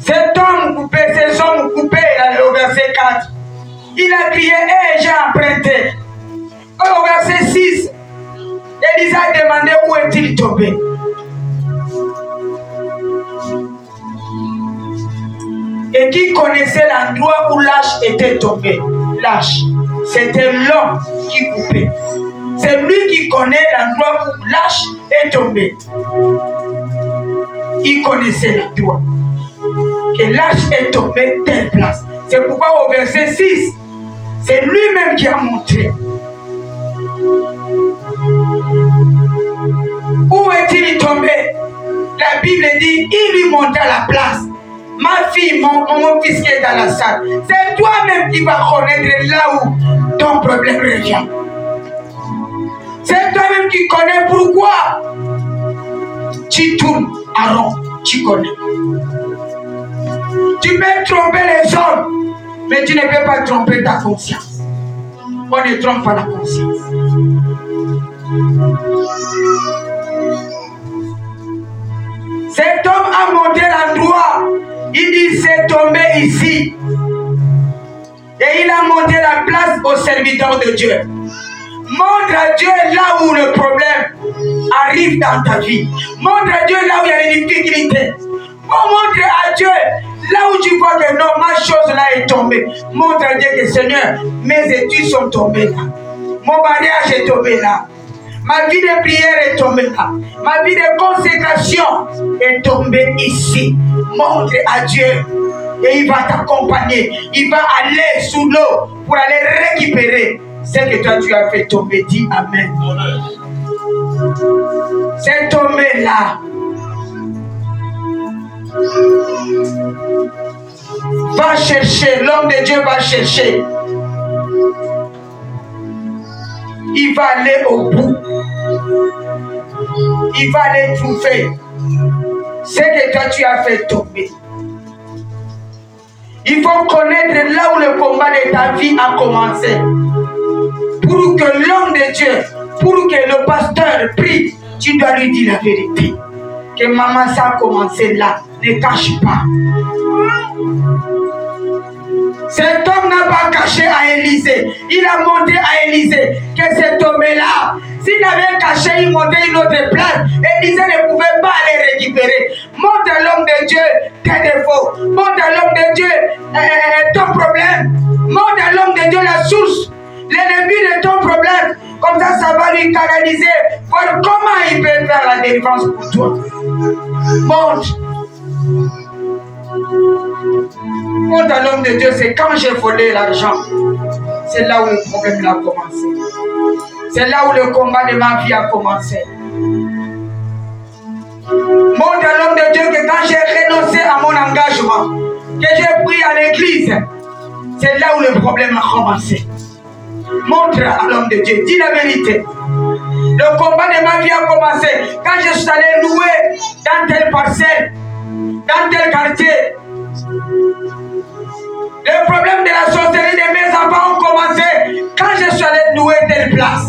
Cet homme coupé, ces hommes coupés, au verset 4, il a crié, hé, j'ai emprunté. Au verset 6, Élisa a demandé où est-il tombé. Et qui connaissait l'endroit où l'âge était tombé? L'âge, c'était l'homme qui coupait. C'est lui qui connaît l'endroit où l'âge est tombé. Il connaissait l'endroit. Et l'âge est tombé telle place. C'est pourquoi au verset 6, c'est lui-même qui a montré. Où est-il tombé? La Bible dit, il lui montra la place. Ma fille, mon fils qui est dans la salle, c'est toi-même qui vas connaître là où ton problème revient. C'est toi-même qui connais pourquoi tu tournes à rond. Tu connais. Tu peux tromper les hommes, mais tu ne peux pas tromper ta conscience. On ne trompe pas la conscience. Cet homme a monté l'endroit. Il dit c'est tombé ici. Et il a monté la place au serviteur de Dieu. Montre à Dieu là où le problème arrive dans ta vie. Montre à Dieu là où il y a les difficultés. Montre à Dieu là où tu vois que non, ma chose là est tombée. Montre à Dieu que Seigneur, mes études sont tombées là. Mon mariage est tombé là. Ma vie de prière est tombée là. Ma vie de consécration est tombée ici. Montre à Dieu. Et il va t'accompagner. Il va aller sous l'eau pour aller récupérer ce que toi tu as fait tomber. Dis Amen. C'est tombé là. Va chercher. L'homme de Dieu va chercher. Il va aller au bout. Il va aller trouver ce que toi tu as fait tomber. Il faut connaître là où le combat de ta vie a commencé. Pour que l'homme de Dieu, pour que le pasteur prie, tu dois lui dire la vérité. Que maman, ça a commencé là. Ne cache pas. Cet homme n'a pas caché à Élisée. Il a montré à Élisée que cet homme-là, s'il avait caché, il montait une autre place. Élisée ne pouvait pas aller récupérer. Montre à l'homme de Dieu tes défauts. Montre à l'homme de Dieu ton problème. Montre à l'homme de Dieu la source, le début de ton problème. Comme ça va lui canaliser. Voir comment il peut faire la délivrance pour toi. Montre. Montre à l'homme de Dieu, c'est quand j'ai volé l'argent. C'est là où le problème a commencé. C'est là où le combat de ma vie a commencé. Montre à l'homme de Dieu que quand j'ai renoncé à mon engagement, que j'ai pris à l'église, c'est là où le problème a commencé. Montre à l'homme de Dieu, dis la vérité. Le combat de ma vie a commencé quand je suis allé louer dans telle parcelle, dans tel quartier. Le problème de la sorcellerie de mes enfants ont commencé quand je suis allé louer telle place.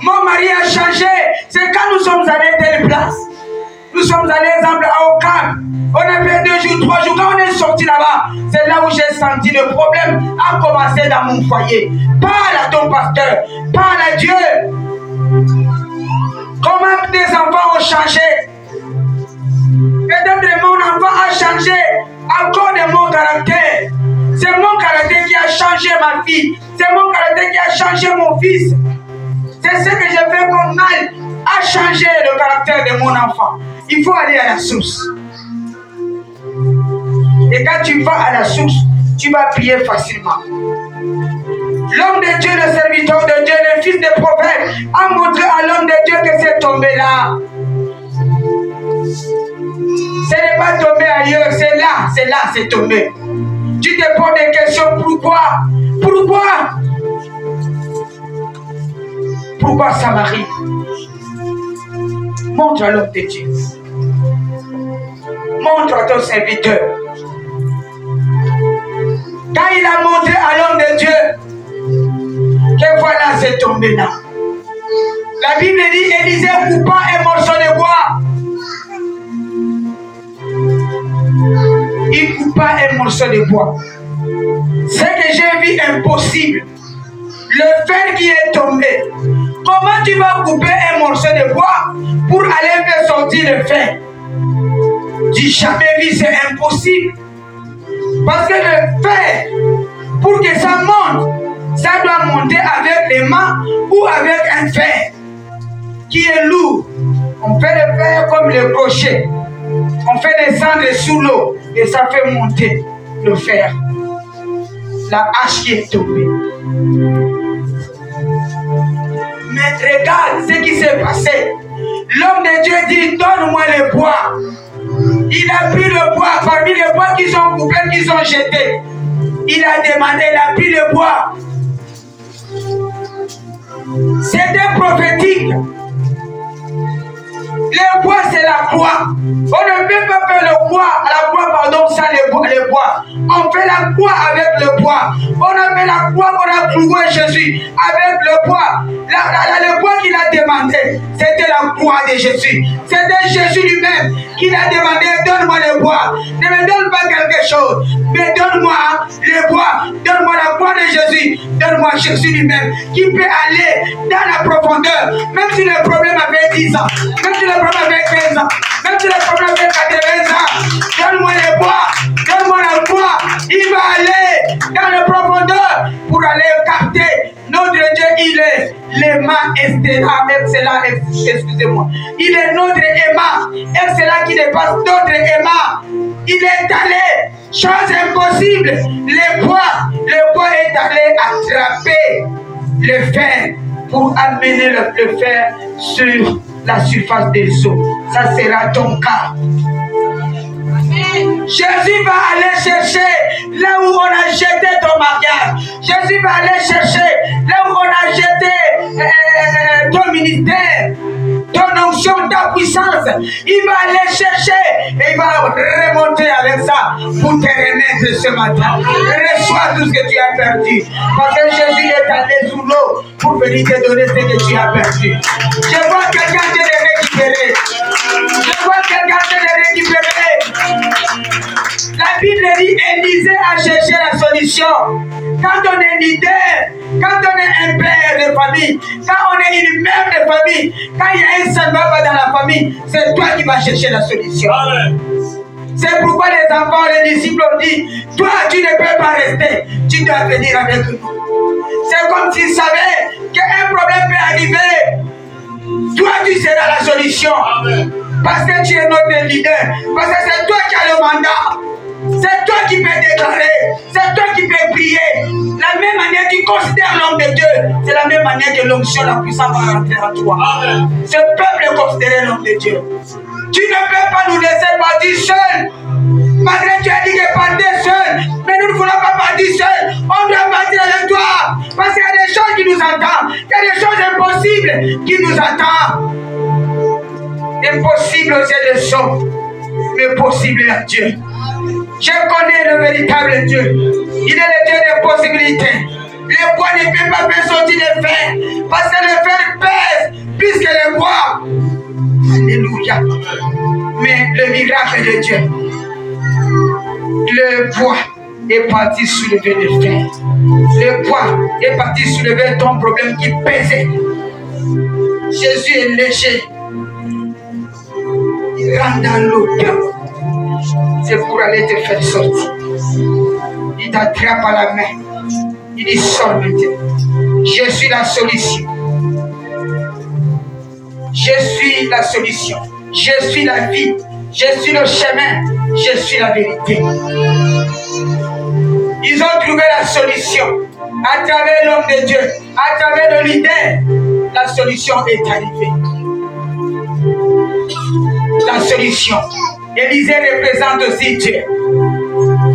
Mon mari a changé, c'est quand nous sommes allés telle place. Nous sommes allés, exemple, à Ocam. On a fait 2 jours, 3 jours. Quand on est sorti là-bas, c'est là où j'ai senti le problème a commencé dans mon foyer. Parle à ton pasteur, parle à Dieu. Comment tes enfants ont changé? Peut-être mon enfant a changé à cause de mon caractère. C'est mon caractère qui a changé ma fille. C'est mon caractère qui a changé mon fils. C'est ce que j'ai fait comme mal a changé le caractère de mon enfant. Il faut aller à la source. Et quand tu vas à la source, tu vas prier facilement. L'homme de Dieu, le serviteur de Dieu, le fils de prophète, a montré à l'homme de Dieu que c'est tombé là. Ce n'est pas tombé ailleurs, c'est là, c'est tombé. Tu te poses des questions, pourquoi? Pourquoi ça m'arrive? Montre à l'homme de Dieu. Montre à ton serviteur. Quand il a montré à l'homme de Dieu que voilà, c'est tombé là. La Bible dit, Élisée coupa un morceau de bois. Il coupa un morceau de bois. Ce que j'ai vu impossible. Le fer qui est tombé. Comment tu vas couper un morceau de bois pour aller faire sortir le fer? J'ai jamais vu, c'est impossible. Parce que le fer, pour que ça monte, ça doit monter avec les mains ou avec un fer qui est lourd. On fait le fer comme le crochet. On fait descendre sous l'eau et ça fait monter le fer. La hache qui est tombée. Mais regarde ce qui s'est passé. L'homme de Dieu dit, donne-moi le bois. Il a pris le bois, parmi les bois qu'ils ont coupés, qu'ils ont jetés. Il a demandé, il a pris le bois. C'était prophétique. Le bois, c'est la croix. On ne peut pas faire le bois, la croix, pardon, sans les bois. On fait la croix avec le bois. On a fait la croix, on a cloué Jésus avec le bois. Le bois qu'il a demandé, c'était la croix de Jésus. C'était Jésus lui-même qui a demandé, donne-moi le bois. Ne me donne pas quelque chose, mais donne-moi le bois. Donne-moi la croix de Jésus. Donne-moi Jésus lui-même qui peut aller dans la profondeur. Même si le problème avait 10 ans, même si le problème avait 15 ans, même si le problème avait 80 ans, donne-moi le bois, donne-moi la croix. Il va aller dans la profondeur pour aller capter. Notre Dieu, il est l'aimant excellent, excusez-moi. Il est notre aimant, excellent qui dépasse d'autres aimants. Il est allé, chose impossible, le bois est allé attraper le fer pour amener le fer sur la surface des eaux. Ça sera ton cas. Jésus va aller chercher là où on a jeté ton mariage. Jésus va aller chercher là où on a jeté ton ministère, ton onction, ta puissance. Il va aller chercher et il va remonter avec ça pour te remettre ce matin. Reçois tout ce que tu as perdu. Parce que Jésus est allé sous l'eau pour venir te donner ce que tu as perdu. Je vois quelqu'un te récupérer. Je vois quelqu'un te récupérer. La Bible dit Élisée a cherché la solution. Quand on est leader, quand on est un père de famille, quand on est une mère de famille, quand il y a un seul papa dans la famille, c'est toi qui vas chercher la solution. C'est pourquoi les enfants, les disciples ont dit, toi tu ne peux pas rester, tu dois venir avec nous. C'est comme s'ils savaient qu'un problème peut arriver. Toi tu seras la solution. Parce que tu es notre leader. Parce que c'est toi qui as le mandat. C'est toi qui peux déclarer. C'est toi qui peux prier. La même manière que tu considères l'homme de Dieu, c'est la même manière que l'onction, la puissance va rentrer en toi. Amen. Ce peuple est considéré l'homme de Dieu. Tu ne peux pas nous laisser partir seul. Malgré que tu as dit que partez seul, mais nous ne voulons pas partir seul. On doit partir avec toi. Parce qu'il y a des choses qui nous attendent. Il y a des choses impossibles qui nous attendent. Impossible aux yeux des hommes, mais possible à Dieu. Je connais le véritable Dieu. Il est le Dieu des possibilités. Le bois ne peut pas faire sortir le fer, parce que le fer pèse plus que le bois. Alléluia. Mais le miracle de Dieu, le bois est parti soulever le fer. Le bois est parti soulever ton problème qui pesait. Jésus est léger. Il rentre dans l'eau. C'est pour aller te faire sortir. Il t'attrape à la main. Il dit sors maintenant. Je suis la solution. Je suis la solution. Je suis la vie. Je suis le chemin. Je suis la vérité. Ils ont trouvé la solution. À travers l'homme de Dieu. À travers le leader. La solution est arrivée. La solution. Élisée représente aussi Dieu.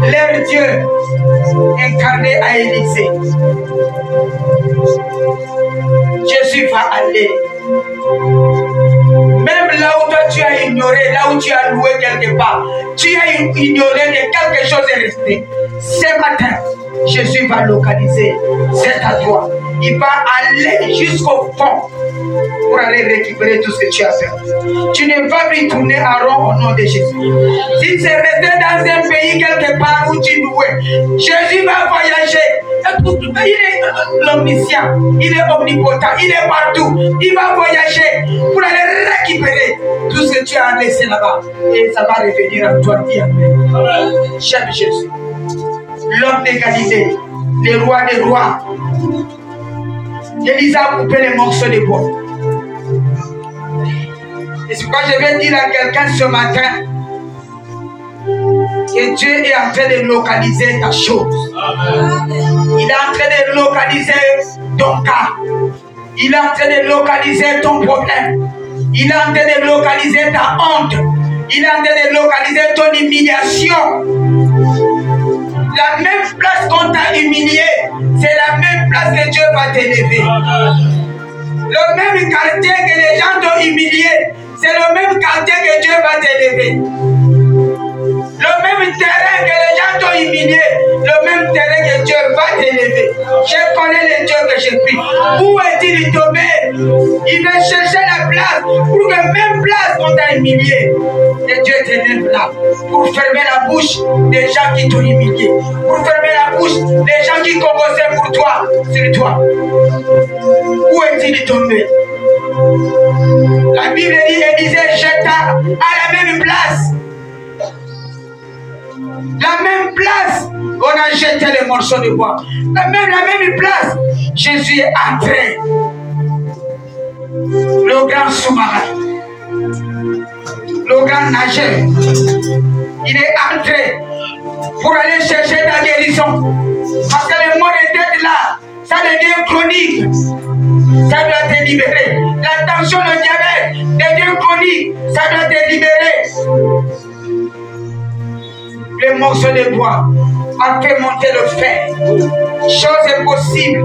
Leur Dieu incarné à Élisée. Jésus va aller. Même là où toi tu as ignoré, là où tu as loué quelque part, tu as ignoré que quelque chose est resté. Ce matin, Jésus va localiser. C'est à toi. Il va aller jusqu'au fond pour aller récupérer tout ce que tu as fait. Tu ne vas plus tourner en rond au nom de Jésus. Si c'est resté dans un pays quelque part où tu louais, Jésus va voyager. Il est l'omniscient, il est omnipotent, il est partout. Il va voyager pour aller récupérer tout ce que tu as laissé là-bas. Et ça va revenir à toi. J'aime Jésus. L'homme de Galilée, le roi des rois. Élisée a coupé les morceaux de bois. Et c'est pourquoi je vais dire à quelqu'un ce matin que Dieu est en train de localiser ta chose. Il est en train de localiser ton cas. Il est en train de localiser ton problème. Il est en train de localiser ta honte. Il est en train de localiser ton humiliation. La même place qu'on t'a humilié, c'est la même place que Dieu va t'élever. Le même quartier que les gens t'ont humilié, c'est le même quartier que Dieu va t'élever. Le même terrain que les gens t'ont humilié, le même terrain que Dieu va t'élever. Je connais les dieux que je prie. Où est-il tombé? Il va chercher la place pour que même place qu'on t'a humilié, que Dieu t'élève là. Pour fermer la bouche des gens qui t'ont humilié. Pour fermer la bouche des gens qui commençaient pour toi, sur toi. Où est-il tombé? La Bible dit, elle disait, jeta à la même place. La même place, on a jeté les morceaux de bois. La même place, Jésus est entré. Le grand sous-marin, le grand nageur, il est entré pour aller chercher ta guérison. Parce que le mot de tête là, ça devient chronique. Ça doit te libérer. La tension, le diabète devient chronique. Ça doit te libérer. Le morceau de bois a fait monter le fer. Chose impossible.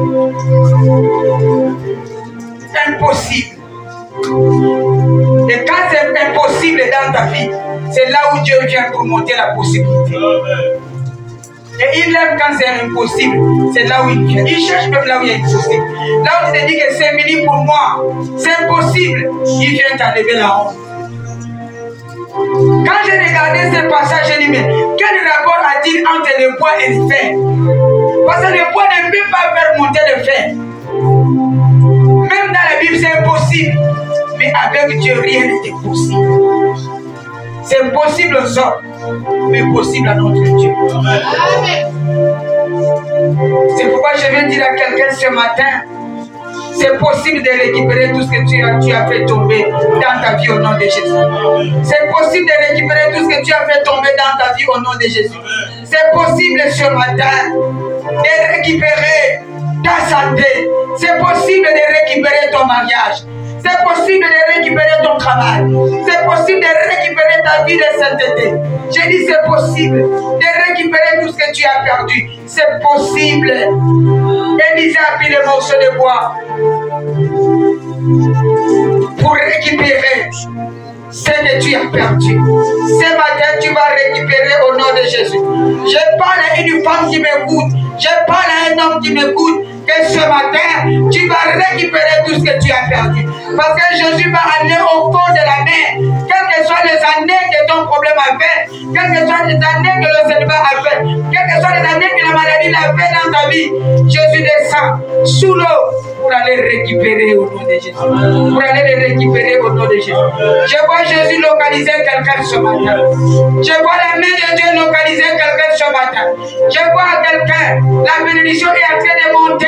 Impossible. Et quand c'est impossible dans ta vie, c'est là où Dieu vient pour monter la possibilité. Et il aime quand c'est impossible. C'est là où il vient. Il cherche même là où il y a impossible. Là où il te dit que c'est fini pour moi, c'est impossible, il vient t'enlever la honte. Quand j'ai regardé ce passage, j'ai dit, mais quel rapport a-t-il entre le bois et le fer? Parce que le bois ne peut pas faire monter le fer. Même dans la Bible, c'est impossible. Mais avec Dieu, rien n'est impossible. C'est possible aux hommes, mais possible à notre Dieu. Amen. C'est pourquoi je viens dire à quelqu'un ce matin, c'est possible de récupérer tout ce que tu as fait tomber dans ta vie au nom de Jésus. C'est possible de récupérer tout ce que tu as fait tomber dans ta vie au nom de Jésus. C'est possible ce matin de récupérer ta santé. C'est possible de récupérer ton mariage. C'est possible de récupérer ton travail. C'est possible de récupérer ta vie de sainteté. J'ai dit c'est possible de récupérer tout ce que tu as perdu. C'est possible. Élisée a pris le morceau de bois pour récupérer ce que tu as perdu. Ce matin, tu vas récupérer au nom de Jésus. Je parle à une femme qui m'écoute. Je parle à un homme qui m'écoute. Que ce matin, tu vas récupérer tout ce que tu as perdu. Parce que Jésus va aller au fond de la mer. Quelles que soient les années que ton problème a fait, quelles que soient les années que le célibat a fait, quelles que soient les années que la maladie l'a fait dans ta vie, Jésus descend sous l'eau pour aller récupérer au nom de Jésus. Pour aller les récupérer au nom de Jésus. Je vois Jésus localiser quelqu'un ce matin. Je vois la main de Dieu localiser quelqu'un ce matin. Je vois quelqu'un, la bénédiction est en train de monter.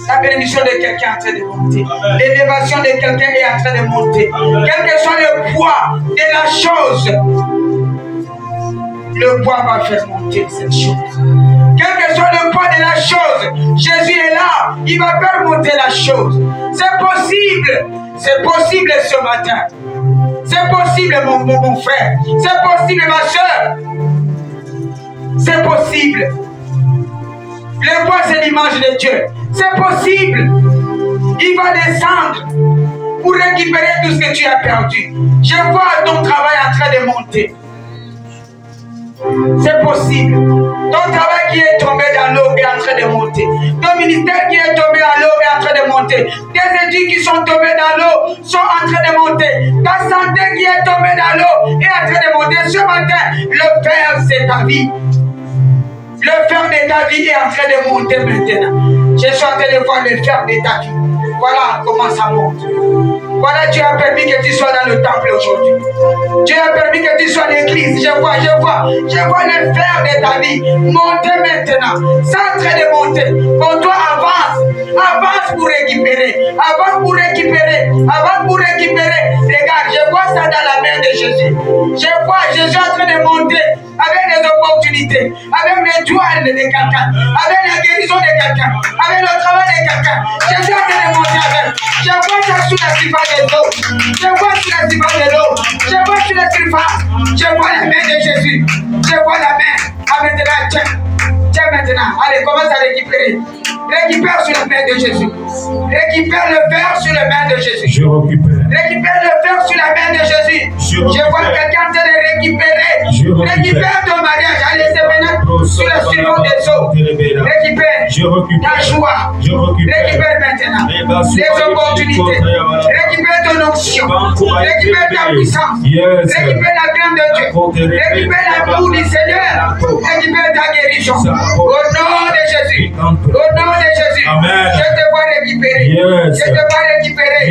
La bénédiction de quelqu'un est en train de monter. L'élévation de quelqu'un est en train de monter. Quel que soit le poids de la chose, le poids va faire monter cette chose. Quel que soit le poids de la chose, Jésus est là. Il va faire monter la chose. C'est possible. C'est possible ce matin. C'est possible mon frère. C'est possible ma soeur. C'est possible. Le poids, c'est l'image de Dieu. C'est possible. Il va descendre pour récupérer tout ce que tu as perdu. Je vois ton travail en train de monter. C'est possible. Ton travail qui est tombé dans l'eau est en train de monter. Ton ministère qui est tombé dans l'eau est en train de monter. Tes études qui sont tombées dans l'eau sont en train de monter. Ta santé qui est tombée dans l'eau est en train de monter. Ce matin, le fer, c'est ta vie. Le fer de ta vie est en train de monter maintenant. Je suis en train de voir le fer de ta vie. Voilà comment ça monte. Voilà, Dieu a permis que tu sois dans le temple aujourd'hui. Dieu a permis que tu sois à l'église. Je vois le fer de ta vie monter maintenant. C'est en train de monter. Pour toi, avance pour récupérer. Avance pour récupérer. Avance pour récupérer. Regarde, je vois ça dans la main de Jésus. Je vois Jésus en train de monter avec des opportunités, avec l'étoile de quelqu'un, avec la guérison de quelqu'un, avec le travail de quelqu'un. Jésus est en train de monter avec. Je vois ça sur la surface de l'eau. Je vois sur la surface de l'eau. Je vois sur la surface. Je vois la main de Jésus. Je vois la main. Maintenant, tiens maintenant. Allez, commence à récupérer. Récupère sur la main de Jésus. Récupère le verre sur la main de Jésus. Je récupère. Récupère le verre sur la main de Jésus. Je vois quelqu'un en train de récupérer. Récupère ton mariage. Allez, c'est maintenant sur le surface des eaux. Récupère ta joie. Récupère maintenant les opportunités. Récupère ton onction. Récupère ta puissance. Récupère la grâce de Dieu. Récupère l'amour du Seigneur. Récupère ta guérison. Au nom de Jésus. Au nom de Jésus. Amen. Je te vois récupérer. Je te vois récupérer.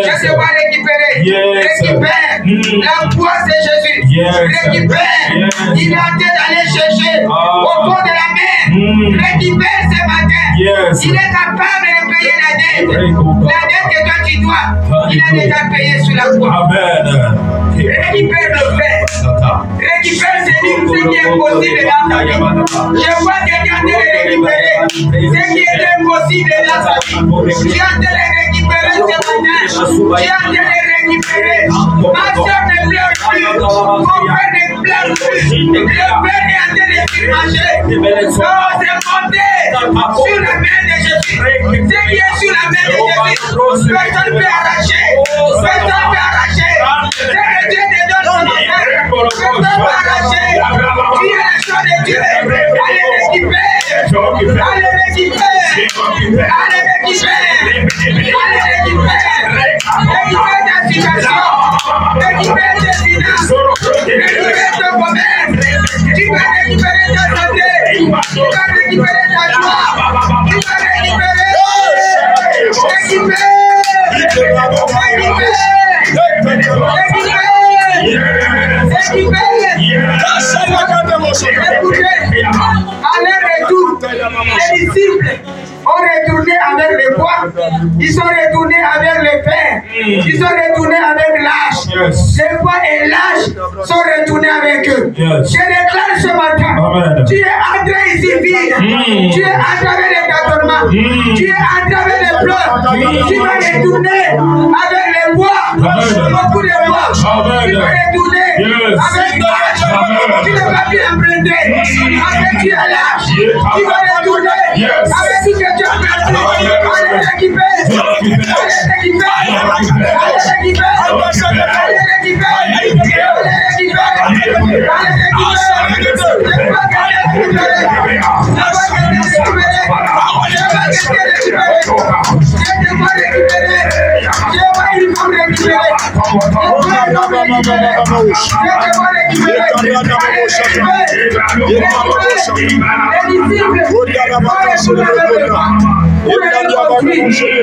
Je te vois récupérer. Récupère la poisse de Jésus. Récupère. Il est en train d'aller chercher au fond de la mer. Récupère ce matin. Il est capable de payer la dette. La dette que toi tu dois, il a déjà payé sur la croix. Amen. Récupère le fait. Récupère ce qui est impossible dans ta vie. Je vois quelqu'un de récupérer ce qui est impossible dans sa vie. Tu as de récupérer ce matin. Tu as de récupérer. Ma soeur ne pleure plus. Mon frère ne pleure plus. Le père est en train de surmarcher. Oh, c'est monté sur la main de Jésus. Ce qui est sur la main de Jésus, personne ne peut arracher. Personne ne peut arracher. C'est que Dieu te donne son affaire. Personne ne peut arracher. Tu es la chose de Dieu. Allez récupérer. Allez récupérer. Allez récupérer. Allez récupérer. Récupère ta situation. Récupère tes finances. Récupère ton commerce. Tu vas récupérer ta santé. Tu vas récupérer ta joie. Tu vas récupérer. Récupérer. Aller-retour, les disciples ont retourné avec le bois, ils sont retournés avec le fer, ils sont retournés avec l'âge. Le bois et l'âge sont retournés avec eux. Je déclare ce matin, tu es entré ici vide, tu es entravé les tâtonnements, tu es entravé les pleurs, tu vas retourner avec les bois, beaucoup de bois, tu vas retourner avec l'âge, tu ne vas plus emprunter, avec tu es l'âge, tu vas retourner avec tout ce que tu as perdu. Allez récupérer, allez récupérer, allez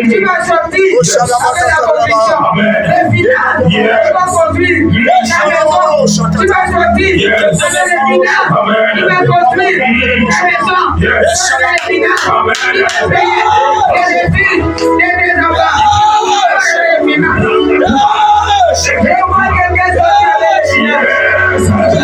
tu vas sortir avec la conviction. Le final, tu vas construire la maison. Tu vas sortir avec le final. Tu vas construire la maison. Avec le final, tu vas payer les filles de tes enfants. Avec le final. Je vois quelqu'un sortir avec le final.